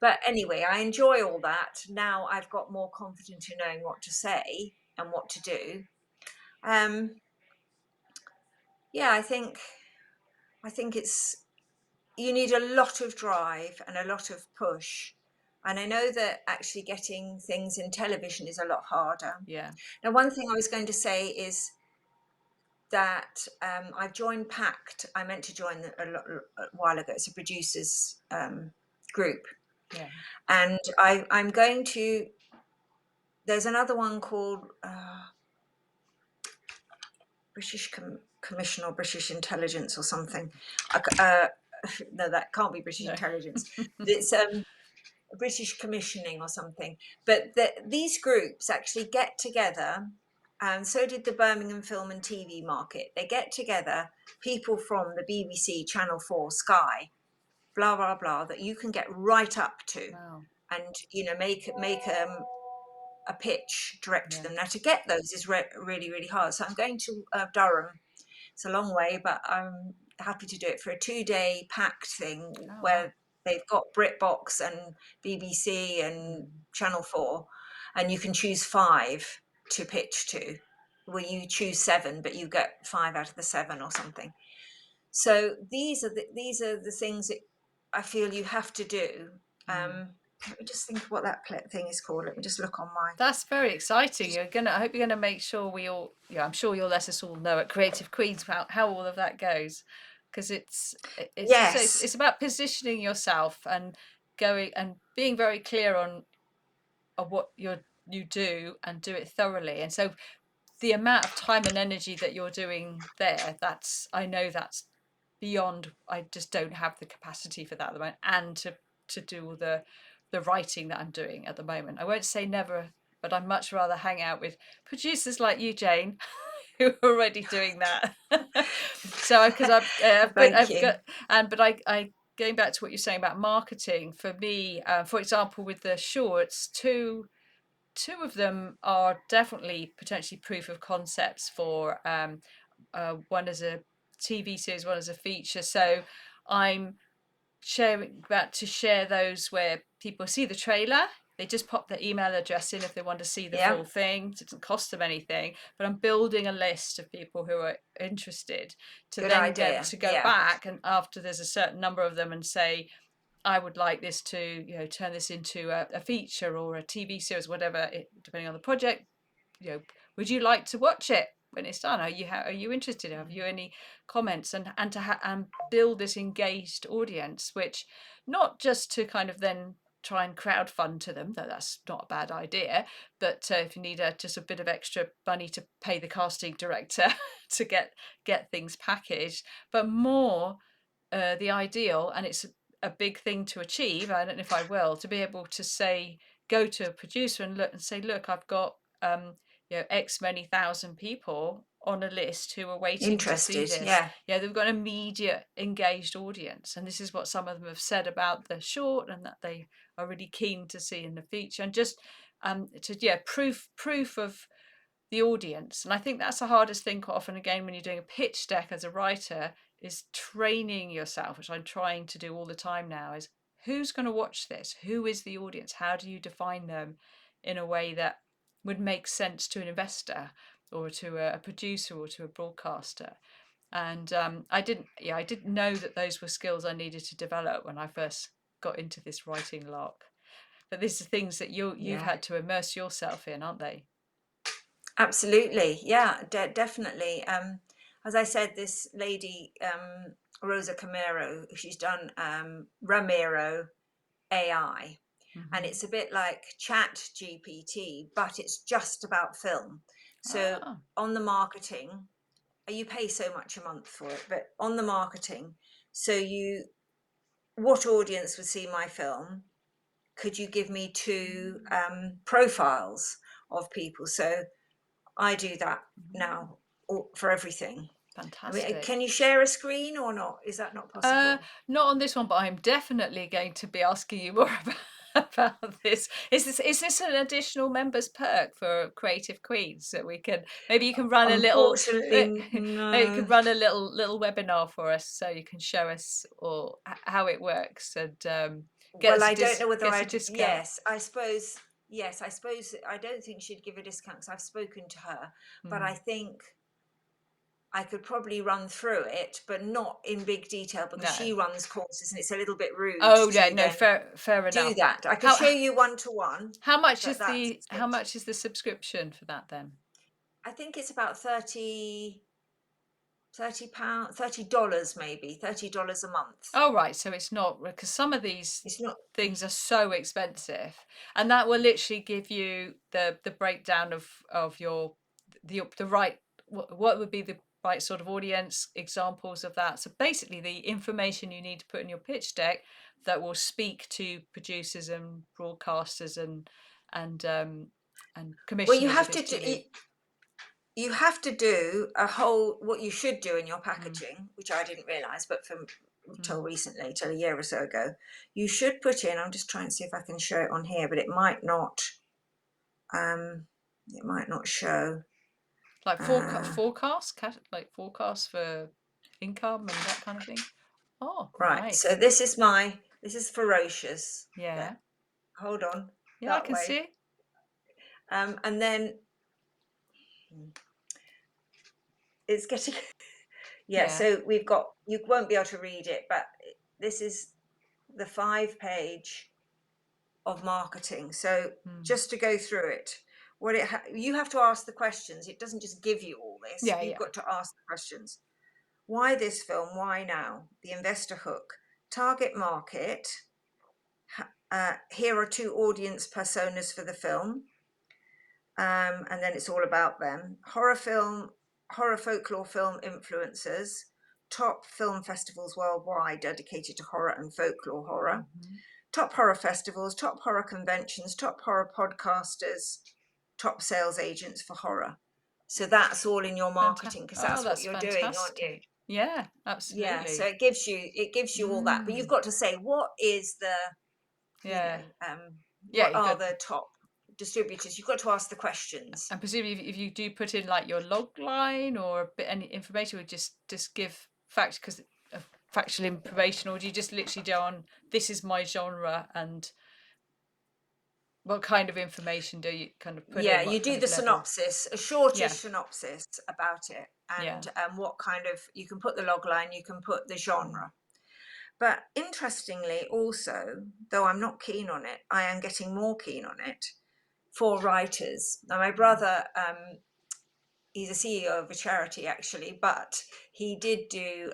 Speaker 2: But anyway, I enjoy all that. Now I've got more confidence in knowing what to say and what to do. Um, yeah, I think it's you need a lot of drive and a lot of push. And I know that actually getting things in television is a lot harder.
Speaker 1: Yeah.
Speaker 2: Now, one thing I was going to say is that I've joined Pact. I meant to join a while ago. It's a producers group,
Speaker 1: Yeah.
Speaker 2: and I'm going to. There's another one called British Commission or British Intelligence or something. No, that can't be British
Speaker 1: No.
Speaker 2: Intelligence. It's British Commissioning or something. But these groups actually get together and so did the Birmingham Film and TV Market. They get together people from the BBC, Channel 4, Sky, blah blah blah, that you can get right up to,
Speaker 1: Wow.
Speaker 2: and make a pitch direct to
Speaker 1: Yeah.
Speaker 2: them. Now to get those is really really hard. So I'm going to Durham. It's a long way, but I'm happy to do it for a 2-day packed thing
Speaker 1: Oh wow.
Speaker 2: where they've got BritBox and BBC and
Speaker 1: Mm.
Speaker 2: Channel 4, and you can choose 5 to pitch to. Well, you choose 7, but you get 5 out of the 7 or something. So these are the things that I feel you have to do.
Speaker 1: Mm.
Speaker 2: Let me just think of what that thing is called. Let me just look on my.
Speaker 1: That's very exciting. I hope you're gonna make sure we all. Yeah, I'm sure you'll let us all know at Creative Queens how all of that goes, because it's so
Speaker 2: Yes,
Speaker 1: it's about positioning yourself and going and being very clear on what you do and do it thoroughly. And so the amount of time and energy that you're doing there, I know that's beyond. I just don't have the capacity for that at the moment, and to do all the writing that I'm doing at the moment. I won't say never, but I'd much rather hang out with producers like you, Jane, who are already doing that. So because
Speaker 2: thank
Speaker 1: I've
Speaker 2: you.
Speaker 1: got but I going back to what you're saying about marketing for me, for example, with the shorts, two of them are definitely potentially proof of concepts for one as a TV series, one as a feature. So I'm about to share those where people see the trailer. They just pop their email address in if they want to see the
Speaker 2: Yeah,
Speaker 1: full thing. It doesn't cost them anything, but I'm building a list of people who are interested to
Speaker 2: good
Speaker 1: then get
Speaker 2: idea.
Speaker 1: to go
Speaker 2: Yeah,
Speaker 1: back, and after there's a certain number of them, and say, I would like this to, turn this into a feature or a TV series, whatever, depending on the project. Would you like to watch it when it's done? Are you interested? Have you any comments? And build this engaged audience, which not just to kind of then try and crowdfund to them, though that's not a bad idea. But if you need just a bit of extra money to pay the casting director to get things packaged, but more the ideal, and it's a big thing to achieve. I don't know if I will, to be able to go to a producer and look and say, look, I've got X many thousand people on a list who are waiting to see
Speaker 2: interested.
Speaker 1: this.
Speaker 2: Yeah,
Speaker 1: Yeah, they've got an immediate engaged audience, and this is what some of them have said about the short, and that they are really keen to see in the feature, and just to proof of the audience. And I think that's the hardest thing quite often, again, when you're doing a pitch deck as a writer, is training yourself, which I'm trying to do all the time now, is who's going to watch this? Who is the audience? How do you define them in a way that would make sense to an investor or to a producer or to a broadcaster? And I didn't know that those were skills I needed to develop when I first got into this writing lark. But these are things that you've
Speaker 2: yeah,
Speaker 1: had to immerse yourself in, aren't they?
Speaker 2: absolutely. Yeah, definitely. As I said, this lady, Rosa Camero, she's done Ramiro AI, and
Speaker 1: Hmm.
Speaker 2: it's a bit like Chat GPT, but it's just about film. So
Speaker 1: Ah.
Speaker 2: on the marketing, you pay so much a month for it, but on the marketing, so what audience would see my film? Could you give me 2 profiles of people? So I do that
Speaker 1: Mhm.
Speaker 2: now for everything. I mean,
Speaker 1: Fantastic.
Speaker 2: can you share a screen or not? Is that not
Speaker 1: Uh,
Speaker 2: possible?
Speaker 1: Not on this one, but I'm definitely going to be asking you more about this. Is this an additional members perk for Creative Queens that we can maybe you can run a little
Speaker 2: Unfortunately,
Speaker 1: maybe you can
Speaker 2: no.
Speaker 1: run a little webinar for us so you can show us or how it works and
Speaker 2: Well, I don't know whether
Speaker 1: get us a
Speaker 2: I'd.
Speaker 1: discount.
Speaker 2: Yes, I suppose. Yes, I suppose. I don't think she'd give a discount because I've spoken to her, but I
Speaker 1: Mm.
Speaker 2: think I could probably run through it, but not in big detail because
Speaker 1: No.
Speaker 2: she runs courses and it's a little bit rude
Speaker 1: Oh yeah,
Speaker 2: to
Speaker 1: no,
Speaker 2: then
Speaker 1: fair
Speaker 2: do
Speaker 1: enough.
Speaker 2: that. I could
Speaker 1: How
Speaker 2: show you one to one, but that's
Speaker 1: how
Speaker 2: it.
Speaker 1: much is the subscription for that then?
Speaker 2: I think it's about 30 pounds, $30 maybe, $30 a month.
Speaker 1: Oh, right. So it's not because some of these
Speaker 2: It's not.
Speaker 1: things are so expensive, and that will literally give you the breakdown of the right what would be the right sort of audience examples of that. So basically, the information you need to put in your pitch deck that will speak to producers and broadcasters and and
Speaker 2: Well, you
Speaker 1: commissioners if
Speaker 2: have
Speaker 1: it's
Speaker 2: to do.
Speaker 1: TV.
Speaker 2: you have to do a whole, what you should do in your
Speaker 1: Mm,
Speaker 2: packaging, which I didn't realize, but from till
Speaker 1: mm.
Speaker 2: recently, till a year or so ago, you should put in, I'm just trying to see if I can show it on here, but um, it might not show.
Speaker 1: Like
Speaker 2: Uh,
Speaker 1: like forecast for income and that kind of thing. Oh,
Speaker 2: right. So
Speaker 1: nice.
Speaker 2: this is ferocious. There.
Speaker 1: Yeah.
Speaker 2: Hold on
Speaker 1: Yeah, I
Speaker 2: that
Speaker 1: can
Speaker 2: way.
Speaker 1: see.
Speaker 2: And then it's getting, yeah.
Speaker 1: Yeah.
Speaker 2: So we've got, you won't be able to read it, but this is the 5 page of marketing. So
Speaker 1: Mm.
Speaker 2: just to go through it, you have to ask the questions. It doesn't just give you all this.
Speaker 1: Yeah,
Speaker 2: You've
Speaker 1: yeah.
Speaker 2: got to ask the questions. Why this film? Why now? The investor hook, target market. Here are 2 audience personas for the film, and then it's all about them. Horror folklore film influencers, top film festivals worldwide dedicated to horror and folklore horror,
Speaker 1: Hmm.
Speaker 2: top horror festivals, top horror conventions, top horror podcasters, top sales agents for horror. So that's all in your marketing, because
Speaker 1: Oh,
Speaker 2: that's what
Speaker 1: that's
Speaker 2: you're doing, aren't you?
Speaker 1: fantastic. Yeah,
Speaker 2: Yeah. So
Speaker 1: absolutely.
Speaker 2: it gives you all that, but you've
Speaker 1: Mm.
Speaker 2: got to say what is the, you
Speaker 1: Yeah.
Speaker 2: know,
Speaker 1: Yeah,
Speaker 2: what
Speaker 1: you've
Speaker 2: are
Speaker 1: got,
Speaker 2: the top distributors? You've got to ask the questions.
Speaker 1: and presumably if you do put in like your log line or a bit any information, would just give fact because factual information, or do you just literally go on this is my genre, and what kind of information do you kind of put
Speaker 2: Yeah,
Speaker 1: in,
Speaker 2: you
Speaker 1: what
Speaker 2: do
Speaker 1: kind of
Speaker 2: the
Speaker 1: level?
Speaker 2: synopsis, a shortish
Speaker 1: Yeah.
Speaker 2: synopsis about it,
Speaker 1: Yeah.
Speaker 2: and what kind of, you can put the log line, you can put the
Speaker 1: Mm.
Speaker 2: genre. But interestingly, also, though I'm not keen on it, I am getting more keen on it for writers. Now, my
Speaker 1: Mm.
Speaker 2: brother, he's a CEO of a charity actually, but he did do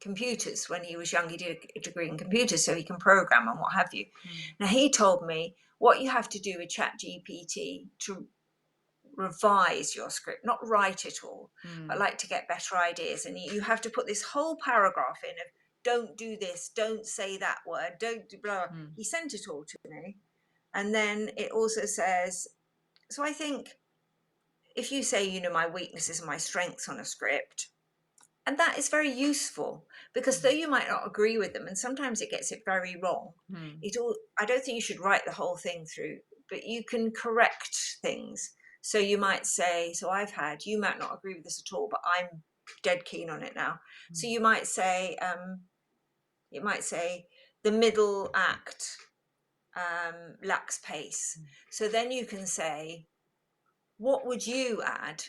Speaker 2: computers when he was young. He did a degree in computers, so he can program and what have you.
Speaker 1: Mm.
Speaker 2: Now, he told me what you have to do with ChatGPT to revise your script, not write it all, but
Speaker 1: Mm.
Speaker 2: like to get better ideas. And you have to put this whole paragraph in of don't do this, don't say that word, don't do blah.
Speaker 1: Mm.
Speaker 2: He sent it all to me. And then it also says, so I think if you say, my weaknesses and my strengths on a script, and that is very useful because though
Speaker 1: Mm.
Speaker 2: you might not agree with them, and sometimes it gets it very wrong,
Speaker 1: Mm.
Speaker 2: I don't think you should write the whole thing through, but you can correct things. So you might say, you might not agree with this at all, but I'm dead keen on it now. So
Speaker 1: Mm.
Speaker 2: it might say the middle act lacks pace. So then you can say, what would you add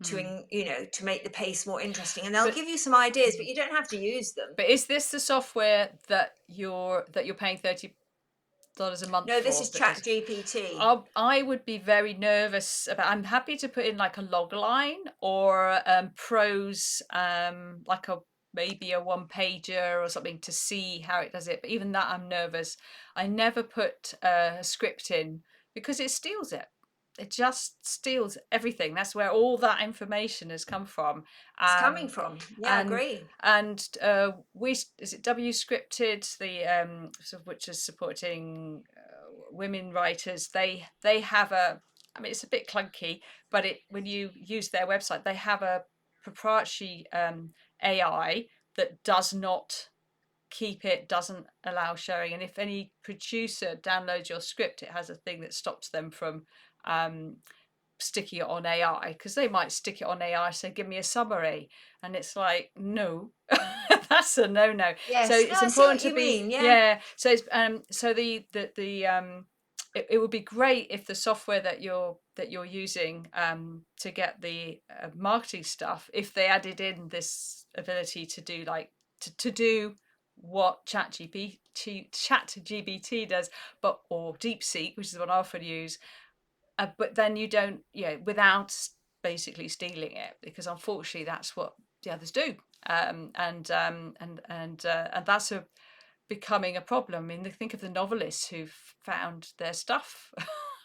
Speaker 1: Mm.
Speaker 2: to make the pace more interesting? And they'll
Speaker 1: But
Speaker 2: give you some ideas, but you don't have to use them.
Speaker 1: but is this the software that you're paying $30 a month
Speaker 2: No, this
Speaker 1: for
Speaker 2: is
Speaker 1: that does?
Speaker 2: Chat GPT.
Speaker 1: I would be very nervous about. I'm happy to put in like a log line or prose, like a maybe a one pager or something to see how it does it. But even that, I'm nervous. I never put a script in because it steals it. It just steals everything. That's where all that information has come from.
Speaker 2: It's coming
Speaker 1: Um,
Speaker 2: from. Yeah, I
Speaker 1: and
Speaker 2: agree.
Speaker 1: we is it W Scripted, the sort of, which is supporting women writers. They have a, I mean it's a bit clunky, but it when you use their website they have a proprietary AI that does not keep it, doesn't allow sharing, and if any producer downloads your script it has a thing that stops them from um, sticking it on AI, because they might stick it on AI, say, give me a summary. And it's like, no, that's a no no. So
Speaker 2: Yes. No,
Speaker 1: it's
Speaker 2: I see
Speaker 1: important
Speaker 2: what
Speaker 1: to
Speaker 2: you
Speaker 1: be,
Speaker 2: mean. Yeah.
Speaker 1: yeah. So it's, so it would be great if the software that you're using to get the marketing stuff, if they added in this ability to do like to do what ChatGPT does, but or DeepSeek, which is what I often use, but then you don't, without basically stealing it, because unfortunately that's what the others do, and that's becoming a problem. I mean, think of the novelists who've found their stuff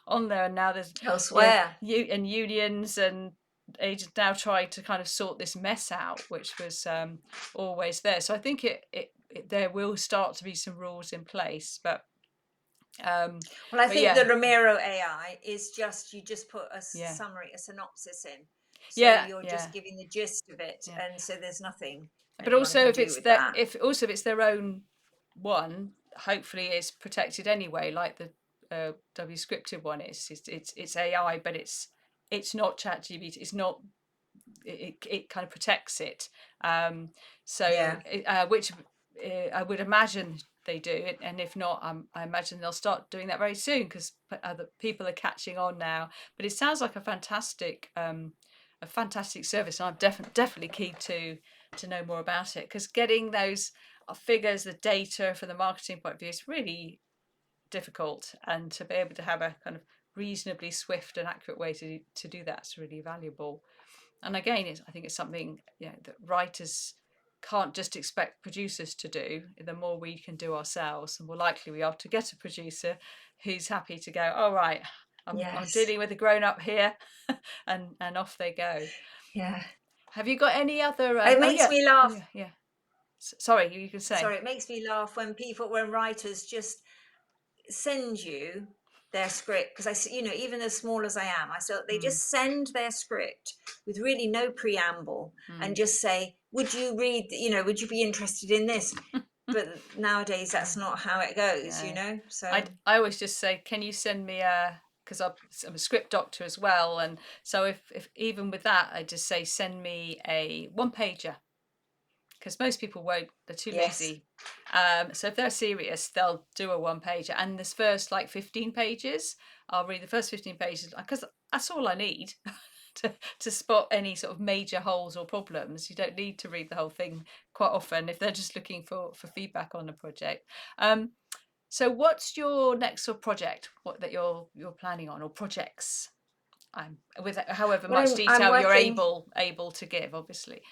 Speaker 1: on there, and now there's,
Speaker 2: Elsewhere.
Speaker 1: and unions and agents now trying to kind of sort this mess out, which was always there. So I think there will start to be some rules in place, but Um,
Speaker 2: Well, I
Speaker 1: but
Speaker 2: think the
Speaker 1: yeah,
Speaker 2: Ramiro AI is just you just put a
Speaker 1: yeah,
Speaker 2: summary, a synopsis in. So
Speaker 1: yeah,
Speaker 2: you're
Speaker 1: yeah,
Speaker 2: just giving the gist of it.
Speaker 1: yeah.
Speaker 2: And so there's nothing
Speaker 1: But
Speaker 2: anyone
Speaker 1: also,
Speaker 2: can
Speaker 1: if
Speaker 2: do
Speaker 1: it's
Speaker 2: with
Speaker 1: their
Speaker 2: that.
Speaker 1: if it's their own one, hopefully it's protected anyway, like the W scripted one is. It's AI, but it's not ChatGPT. It's not. It kind of protects it. Um, so
Speaker 2: Yeah.
Speaker 1: which I would imagine they do, and if not, I imagine they'll start doing that very soon because other people are catching on now. But it sounds like a fantastic service, and I'm definitely keen to know more about it because getting those figures, the data from the marketing point of view is really difficult, and to be able to have a kind of reasonably swift and accurate way to do that's really valuable. And again, I think it's something, that writers can't just expect producers to do. The more we can do ourselves, the more likely we are to get a producer who's happy to go, all right, I'm
Speaker 2: Yes.
Speaker 1: dealing with a grown up here, and off they go.
Speaker 2: Yeah.
Speaker 1: Have you got any other?
Speaker 2: It
Speaker 1: Oh
Speaker 2: makes
Speaker 1: yeah,
Speaker 2: me
Speaker 1: oh
Speaker 2: laugh.
Speaker 1: yeah, yeah. Sorry, you can say.
Speaker 2: Sorry, it makes me laugh when writers just send you their script because even as small as I am, I still they
Speaker 1: Mm,
Speaker 2: just send their script with really no preamble and
Speaker 1: mm.
Speaker 2: just say, "Would you read? Would you be interested in this?" But nowadays, that's not how it goes.
Speaker 1: No,
Speaker 2: So
Speaker 1: I always just say, can you send me a, because I'm a script doctor as well, and so if even with that, I just say send me a one pager because most people won't. They're too
Speaker 2: yes,
Speaker 1: lazy. So if they're serious, they'll do a one pager, and this first like 15 pages, I'll read the first 15 pages because that's all I need. To spot any sort of major holes or problems. You don't need to read the whole thing quite often if they're just looking for feedback on a project. Um, so what's your next sort of project that you're planning on, or projects? With however
Speaker 2: well,
Speaker 1: much
Speaker 2: I'm
Speaker 1: detail you're
Speaker 2: working.
Speaker 1: able to give, obviously.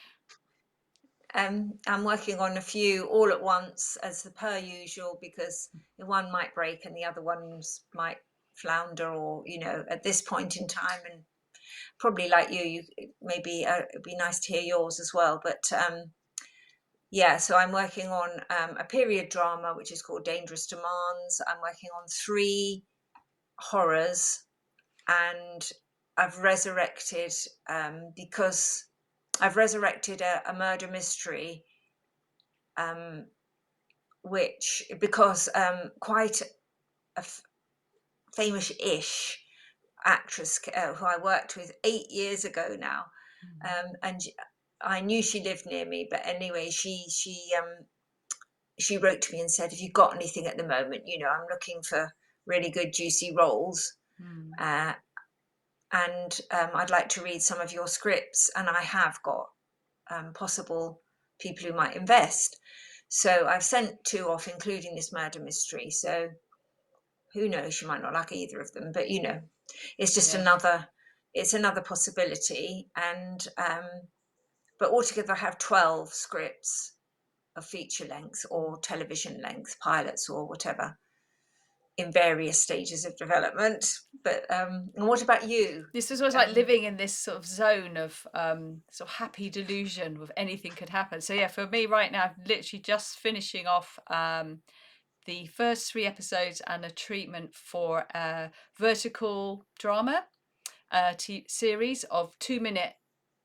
Speaker 2: I'm working on a few all at once, as the per usual, because the one might break and the other ones might flounder, or at this point in time, and probably like you maybe it'd be nice to hear yours as well. But yeah, so I'm working on a period drama which is called Dangerous Demands. I'm working on three horrors, and I've resurrected because I've resurrected a murder mystery, um, which because quite a famous-ish actress who I worked with 8 years ago now,
Speaker 1: Mhm.
Speaker 2: and I knew she lived near me. But anyway, she wrote to me and said, "Have you got anything at the moment? I'm looking for really good juicy roles,
Speaker 1: Mm.
Speaker 2: uh, and I'd like to read some of your scripts, and I have got possible people who might invest." So I've sent two off, including this murder mystery. So who knows? She might not like either of them, but it's just
Speaker 1: Yeah.
Speaker 2: another possibility. And but altogether, I have 12 scripts of feature length or television length pilots or whatever in various stages of development. But and what about you?
Speaker 1: This is always like
Speaker 2: Um,
Speaker 1: living in this sort of zone of sort of happy delusion with anything could happen. So yeah, for me right now, I'm literally just finishing off the first three episodes and a treatment for a vertical drama series of 2 minute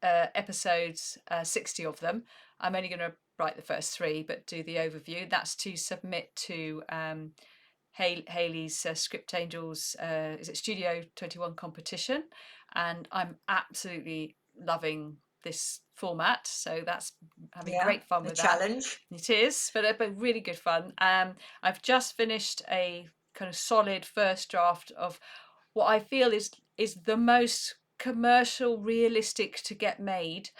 Speaker 1: episodes, 60 of them. I'm only going to write the first three, but do the overview. That's to submit to Haley's Script Angels, is it Studio 21 competition? And I'm absolutely loving this format. So that's having
Speaker 2: yeah,
Speaker 1: great fun
Speaker 2: the
Speaker 1: with that.
Speaker 2: challenge.
Speaker 1: It is, but really good fun. I've just finished a kind of solid first draft of what I feel is the most commercial, realistic to get made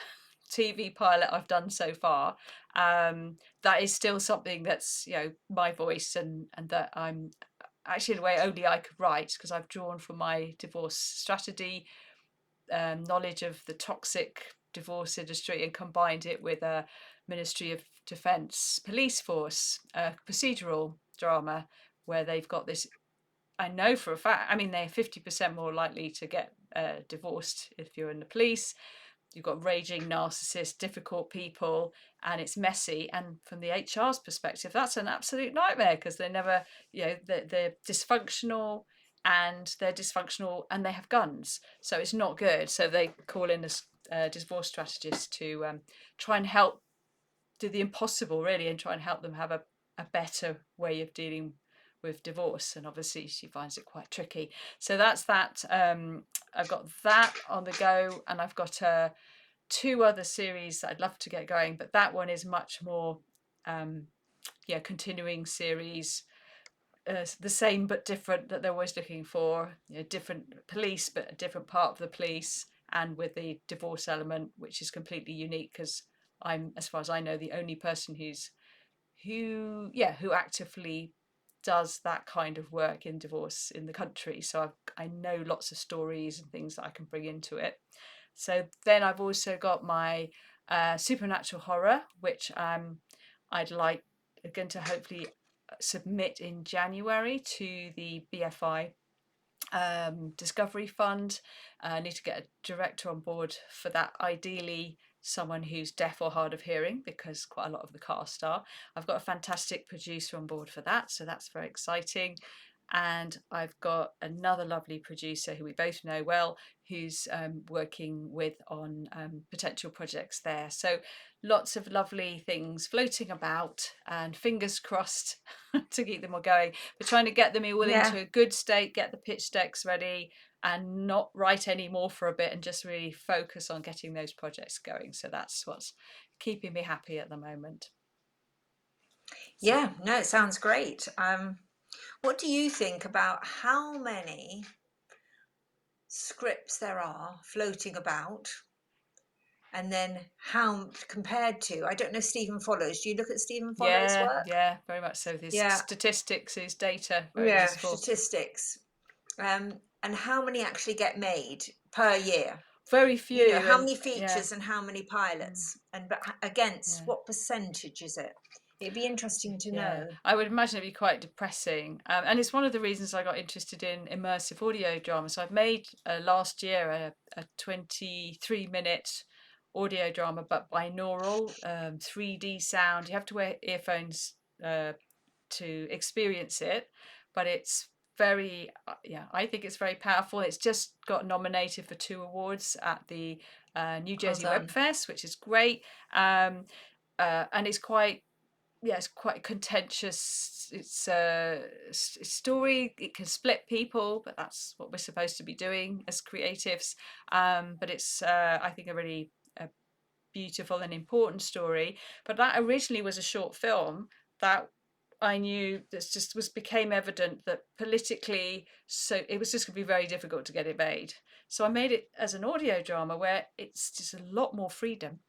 Speaker 1: TV pilot I've done so far. That is still something that's my voice, and that I'm actually in a way only I could write because I've drawn from my divorce strategy knowledge of the toxic divorce industry and combined it with a Ministry of Defence police force procedural drama where they've got this. I know for a fact, I mean, they're 50% more likely to get divorced if you're in the police, you've got raging narcissists, difficult people, and it's messy. And from the HR's perspective, that's an absolute nightmare because they never, they're dysfunctional, and they have guns, so it's not good. So they call in a divorce strategist to try and help do the impossible, really, and try and help them have a better way of dealing with divorce. And obviously she finds it quite tricky. So that's that. I've got that on the go, and I've got two other series that I'd love to get going, but that one is much more continuing series, the same but different, that they're always looking for, different police but a different part of the police, and with the divorce element, which is completely unique because I'm, as far as I know, the only person who actively does that kind of work in divorce in the country. So I know lots of stories and things that I can bring into it. So then I've also got my supernatural horror, which I'd like going to hopefully submit in January to the BFI Discovery Fund. I need to get a director on board for that, ideally someone who's deaf or hard of hearing, because quite a lot of the cast are. I've got a fantastic producer on board for that, so that's very exciting. And I've got another lovely producer who we both know well, who's working with on potential projects there. So lots of lovely things floating about, and fingers crossed to keep them all going. We're trying to get them all
Speaker 2: Yeah.
Speaker 1: into a good state, get the pitch decks ready, and not write any more for a bit, and just really focus on getting those projects going. So that's what's keeping me happy at the moment. So,
Speaker 2: Yeah, no, it sounds great. What do you think about how many scripts there are floating about, and then how compared to, I don't know, Stephen Follows. Do you look at Stephen Follows'
Speaker 1: yeah,
Speaker 2: work?
Speaker 1: yeah, very much so. His
Speaker 2: Yeah,
Speaker 1: statistics, his data, very
Speaker 2: yeah,
Speaker 1: useful.
Speaker 2: statistics. And how many actually get made per year?
Speaker 1: Very
Speaker 2: You know,
Speaker 1: few,
Speaker 2: how
Speaker 1: and
Speaker 2: many
Speaker 1: yeah,
Speaker 2: features and how many
Speaker 1: mm,
Speaker 2: pilots, and but against
Speaker 1: yeah.
Speaker 2: what percentage is it? It'd be interesting to
Speaker 1: Yeah,
Speaker 2: know.
Speaker 1: I would imagine it'd be quite depressing. And it's one of the reasons I got interested in immersive audio drama. So I've made last year a 23-minute audio drama, but binaural, 3D sound. You have to wear earphones to experience it, but it's very, I think it's very powerful. It's just got nominated for 2 awards at the New
Speaker 2: Well
Speaker 1: Jersey Web
Speaker 2: done.
Speaker 1: Fest, which is great. And it's quite, it's quite contentious. It's a story. It can split people, but that's what we're supposed to be doing as creatives. But it's, I think, a really beautiful and important story. But that originally was a short film that I knew that just became evident that politically, so it was just going to be very difficult to get it made. So I made it as an audio drama where it's just a lot more freedom.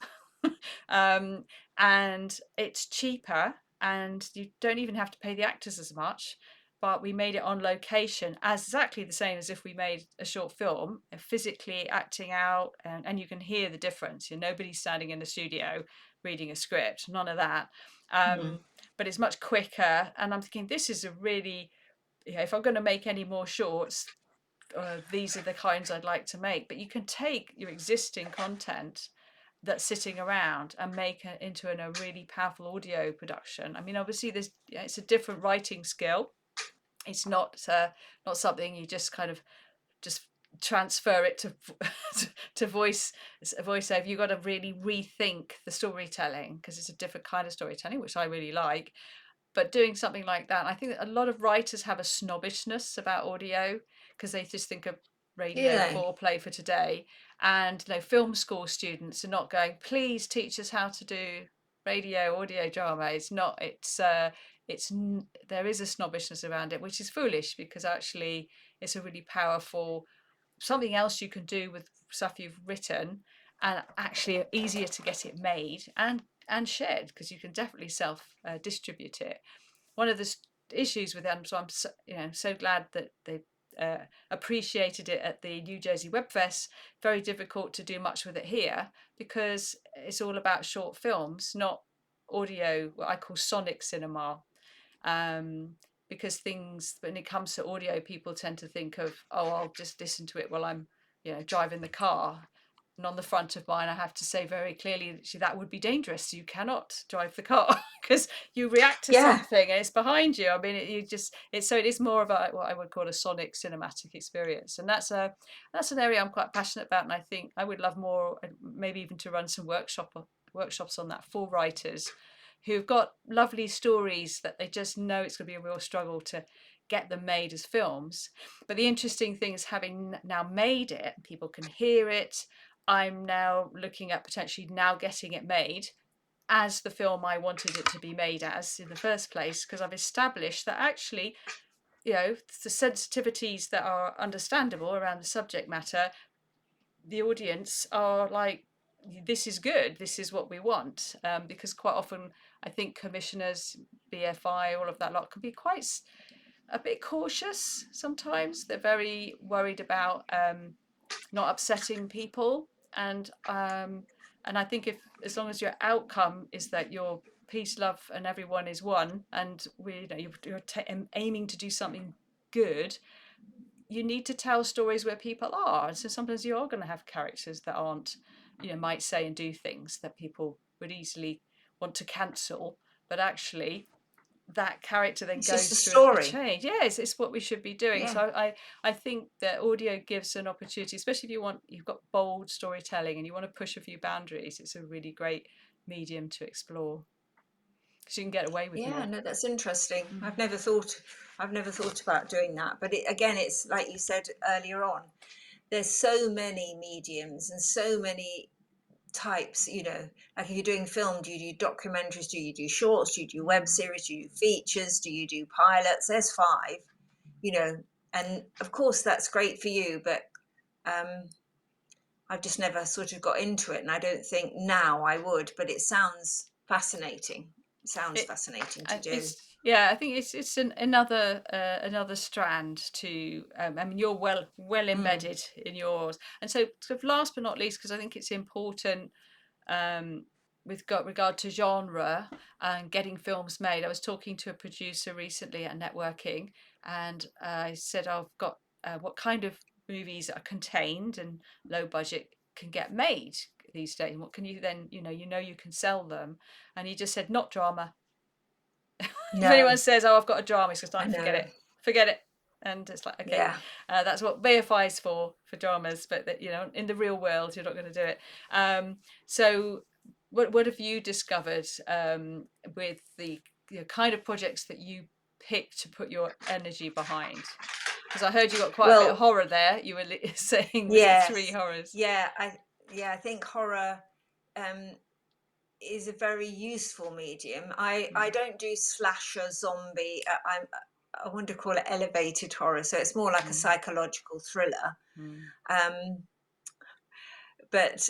Speaker 1: um, and it's cheaper, and you don't even have to pay the actors as much. But we made it on location, as exactly the same as if we made a short film, physically acting out, and you can hear the difference. Nobody's standing in the studio reading a script, none of that.
Speaker 2: Mm.
Speaker 1: But it's much quicker, and I'm thinking this is a really, if I'm going to make any more shorts, these are the kinds I'd like to make. But you can take your existing content that's sitting around and make it into a really powerful audio production. I mean, obviously, it's a different writing skill. It's not something you just kind of just transfer it to to voiceover. You've got to really rethink the storytelling, because it's a different kind of storytelling, which I really like. But doing something like that, I think that a lot of writers have a snobbishness about audio because they just think of
Speaker 2: Do
Speaker 1: radio
Speaker 2: they?
Speaker 1: foreplay for today. And film school students are not going, please teach us how to do radio audio drama. It's not, there is a snobbishness around it, which is foolish, because actually it's a really powerful, something else you can do with stuff you've written, and actually easier to get it made and shared, because you can definitely self distribute it. One of the issues with them, so I'm so glad that they appreciated it at the New Jersey Web Fest. Very difficult to do much with it here, because it's all about short films, not audio, what I call sonic cinema. um, because things, when it comes to audio, people tend to think of, oh, I'll just listen to it while I'm driving the car. And on the front of mine, I have to say very clearly that would be dangerous. You cannot drive the car because you react to
Speaker 2: Yeah.
Speaker 1: something and it's behind you. I mean, it is more about what I would call a sonic cinematic experience, and that's an area I'm quite passionate about. And I think I would love more, maybe even to run some workshops on that for writers who've got lovely stories that they just know it's going to be a real struggle to get them made as films. But the interesting thing is, having now made it, people can hear it. I'm now looking at potentially now getting it made as the film I wanted it to be made as in the first place, because I've established that actually, the sensitivities that are understandable around the subject matter, the audience are like, this is good, this is what we want. Because quite often I think commissioners, BFI, all of that lot can be quite a bit cautious sometimes. They're very worried about not upsetting people, and I think, if as long as your outcome is that your peace, love, and everyone is one, and you're aiming to do something good, you need to tell stories where people are. So sometimes you are going to have characters that aren't, might say and do things that people would easily want to cancel, but actually that character then
Speaker 2: It's just a
Speaker 1: goes through a
Speaker 2: story.
Speaker 1: change. Yes, it's what we should be doing.
Speaker 2: Yeah.
Speaker 1: So I think that audio gives an opportunity, especially if you've got bold storytelling and you want to push a few boundaries. It's a really great medium to explore because you can get away with
Speaker 2: Yeah,
Speaker 1: more.
Speaker 2: no, that's interesting.
Speaker 1: Mm.
Speaker 2: I've never thought about doing that. But again, it's like you said earlier on, there's so many mediums and so many types, like if you're doing film, do you do documentaries, do you do shorts, do you do web
Speaker 1: Mm.
Speaker 2: series, do you do features, do you do pilots? There's five, you know, and of course that's great for you, but um, I've just never sort of got into it, and I don't think now I would, but it sounds fascinating. It sounds
Speaker 1: It
Speaker 2: fascinating to
Speaker 1: and
Speaker 2: do.
Speaker 1: it's I think it's another strand to. I mean, you're well
Speaker 2: Mm.
Speaker 1: embedded in yours, and so sort of last but not least, because I think it's important, um, with regard to genre and getting films made. I was talking to a producer recently at networking, and I said, I've got what kind of movies are contained and low budget can get made these days. What can you then, you can sell them. And he just said, not drama. If anyone
Speaker 2: No,
Speaker 1: says, "Oh, I've got a drama," it's just
Speaker 2: I
Speaker 1: like,
Speaker 2: know.
Speaker 1: forget it, and it's like, okay,
Speaker 2: Yeah.
Speaker 1: that's what BFI is for dramas, but that, in the real world, you're not going to do it. So, what have you discovered with the kind of projects that you pick to put your energy behind? Because I heard you got quite a bit of
Speaker 2: Well,
Speaker 1: horror there. You were saying, was it three
Speaker 2: yes.
Speaker 1: horrors?
Speaker 2: Yeah, I think horror um is a very useful medium. I
Speaker 1: Mm,
Speaker 2: don't do slasher zombie. I want to call it elevated horror, so it's more like a
Speaker 1: mm,
Speaker 2: psychological thriller.
Speaker 1: mm.
Speaker 2: Um, but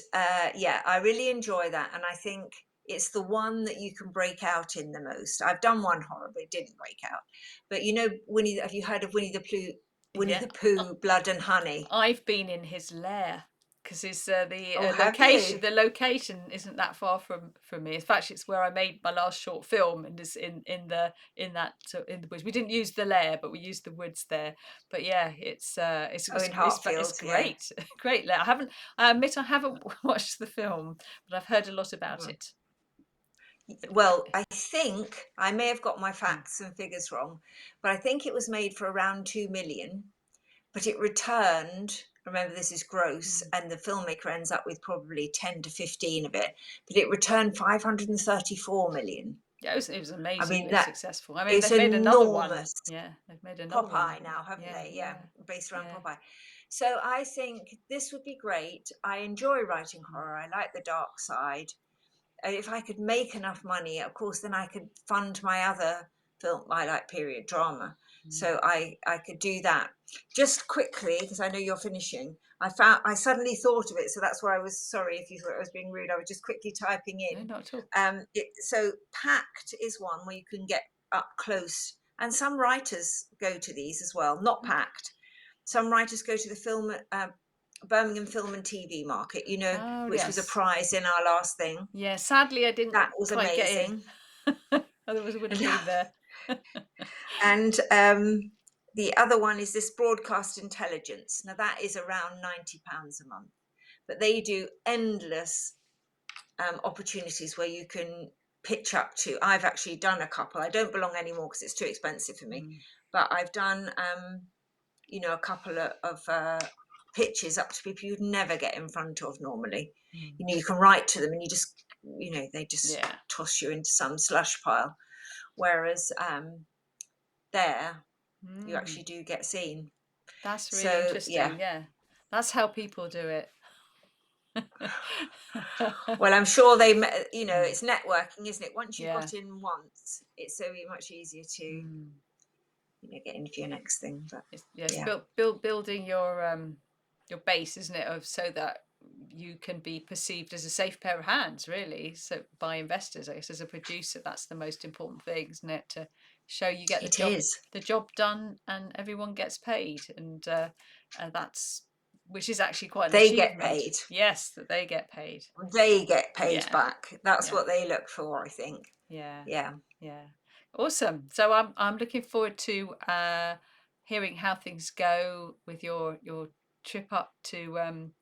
Speaker 2: yeah, I really enjoy that, and I think it's the one that you can break out in the most. I've done one horror, but it didn't break out. But Winnie, have you heard of Winnie the Pooh? Winnie
Speaker 1: Yeah.
Speaker 2: the Pooh, Blood and Honey.
Speaker 1: I've been in his lair because his the
Speaker 2: Oh, have
Speaker 1: location
Speaker 2: you?
Speaker 1: the location isn't that far from me. In fact, it's where I made my last short film, and is in the woods. We didn't use the lair, but we used the woods there. But yeah,
Speaker 2: Oh, in
Speaker 1: it's
Speaker 2: Hartfield, yeah.
Speaker 1: great, great lair. I admit I haven't watched the film, but I've heard a lot about
Speaker 2: Mm.
Speaker 1: it. But
Speaker 2: Well, I think I may have got my
Speaker 1: mm,
Speaker 2: facts and figures wrong, but I think it was made for around 2 million, but it returned, remember this is gross,
Speaker 1: mm.
Speaker 2: and the filmmaker ends up with probably 10 to 15 of it, but it returned 534 million.
Speaker 1: Yeah, it was
Speaker 2: I mean,
Speaker 1: amazingly
Speaker 2: that
Speaker 1: successful. I mean,
Speaker 2: is
Speaker 1: they've made another one.
Speaker 2: enormous.
Speaker 1: Yeah, they've made another one.
Speaker 2: Popeye now, haven't
Speaker 1: Yeah,
Speaker 2: they? Yeah,
Speaker 1: yeah,
Speaker 2: based around
Speaker 1: yeah.
Speaker 2: Popeye. So I think this would be great. I enjoy writing
Speaker 1: Mm,
Speaker 2: horror. I like the dark side. If I could make enough money, of course, then I could fund my other film. I like period drama,
Speaker 1: mm.
Speaker 2: so I could do that. Just quickly, because I know you're finishing. I suddenly thought of it, so that's why I was sorry if you thought I was being rude. I was just quickly typing
Speaker 1: No,
Speaker 2: in.
Speaker 1: not at all.
Speaker 2: So Packed is one where you can get up close, and some writers go to these as well. Not
Speaker 1: Okay.
Speaker 2: Packed. Some writers go to the film. Birmingham Film and TV Market,
Speaker 1: Oh,
Speaker 2: which was a
Speaker 1: yes.
Speaker 2: prize in our last thing.
Speaker 1: Yeah, sadly, I didn't
Speaker 2: That was
Speaker 1: quite get in.
Speaker 2: amazing.
Speaker 1: Otherwise, I would have been there.
Speaker 2: And the other one is this broadcast intelligence. Now that is around £90 a month, but they do endless opportunities where you can pitch up to. I've actually done a couple. I don't belong anymore because it's too expensive for me,
Speaker 1: Mm,
Speaker 2: but I've done a couple of pitches up to people you'd never get in front of normally.
Speaker 1: mm.
Speaker 2: You can write to them and they just
Speaker 1: Yeah.
Speaker 2: toss you into some slush pile. Whereas there, you
Speaker 1: Mm.
Speaker 2: actually do get seen.
Speaker 1: That's really
Speaker 2: So yeah,
Speaker 1: interesting. Yeah. That's how people do it.
Speaker 2: well, I'm sure
Speaker 1: Mm.
Speaker 2: it's networking, isn't it? Once you've
Speaker 1: Yeah.
Speaker 2: got in once, it's so much easier to
Speaker 1: Mm.
Speaker 2: get in for your next thing. But
Speaker 1: It's
Speaker 2: yeah,
Speaker 1: building your base, isn't it, of so that you can be perceived as a safe pair of hands, really. So by investors, I guess as a producer, that's the most important thing, isn't it? To show you get
Speaker 2: it is.
Speaker 1: the job done and everyone gets paid, and that's which is actually quite an
Speaker 2: They get
Speaker 1: achievement.
Speaker 2: paid.
Speaker 1: Yes, that they get paid.
Speaker 2: They get paid
Speaker 1: Yeah,
Speaker 2: back. That's
Speaker 1: yeah,
Speaker 2: what they look for, I think.
Speaker 1: yeah.
Speaker 2: Yeah.
Speaker 1: Yeah. Awesome. So I'm looking forward to hearing how things go with your trip up to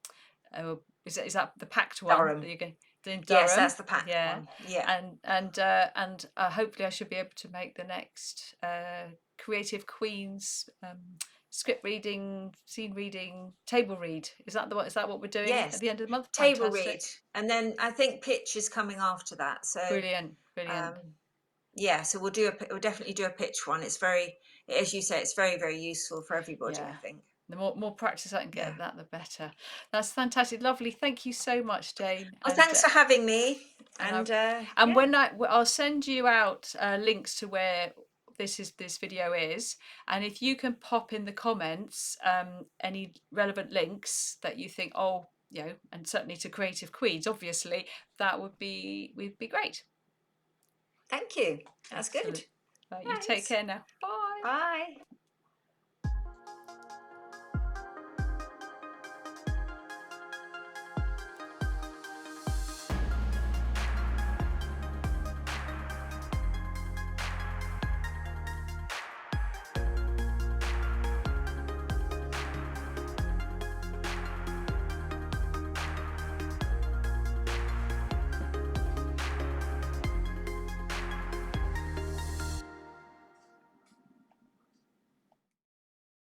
Speaker 1: is that the packed one that
Speaker 2: Durham.
Speaker 1: you're going in
Speaker 2: Yes,
Speaker 1: Durham?
Speaker 2: that's the packed
Speaker 1: Yeah.
Speaker 2: one. Yeah.
Speaker 1: And hopefully I should be able to make the next Creative Queens script reading, scene reading, table read. Is that what we're doing at
Speaker 2: Yes.
Speaker 1: the end of the month?
Speaker 2: Table read.
Speaker 1: Fantastic.
Speaker 2: And then I think pitch is coming after that. So
Speaker 1: Brilliant. Brilliant.
Speaker 2: um yeah, so we'll definitely do a pitch one. It's very, as you say, it's very, very useful for everybody, I
Speaker 1: Yeah.
Speaker 2: think.
Speaker 1: The more practice I can get
Speaker 2: Yeah.
Speaker 1: at that, the better. That's fantastic, lovely. Thank you so much, Jane.
Speaker 2: Well, thanks for having me.
Speaker 1: And I
Speaker 2: And
Speaker 1: and
Speaker 2: yeah,
Speaker 1: when I'll send you out links to where this video is, and if you can pop in the comments any relevant links that you think, oh, and certainly to Creative Queens, obviously, would be great.
Speaker 2: thank you. That's good.
Speaker 1: Excellent. Right, you take
Speaker 2: Thanks.
Speaker 1: care now. Bye.
Speaker 2: Bye.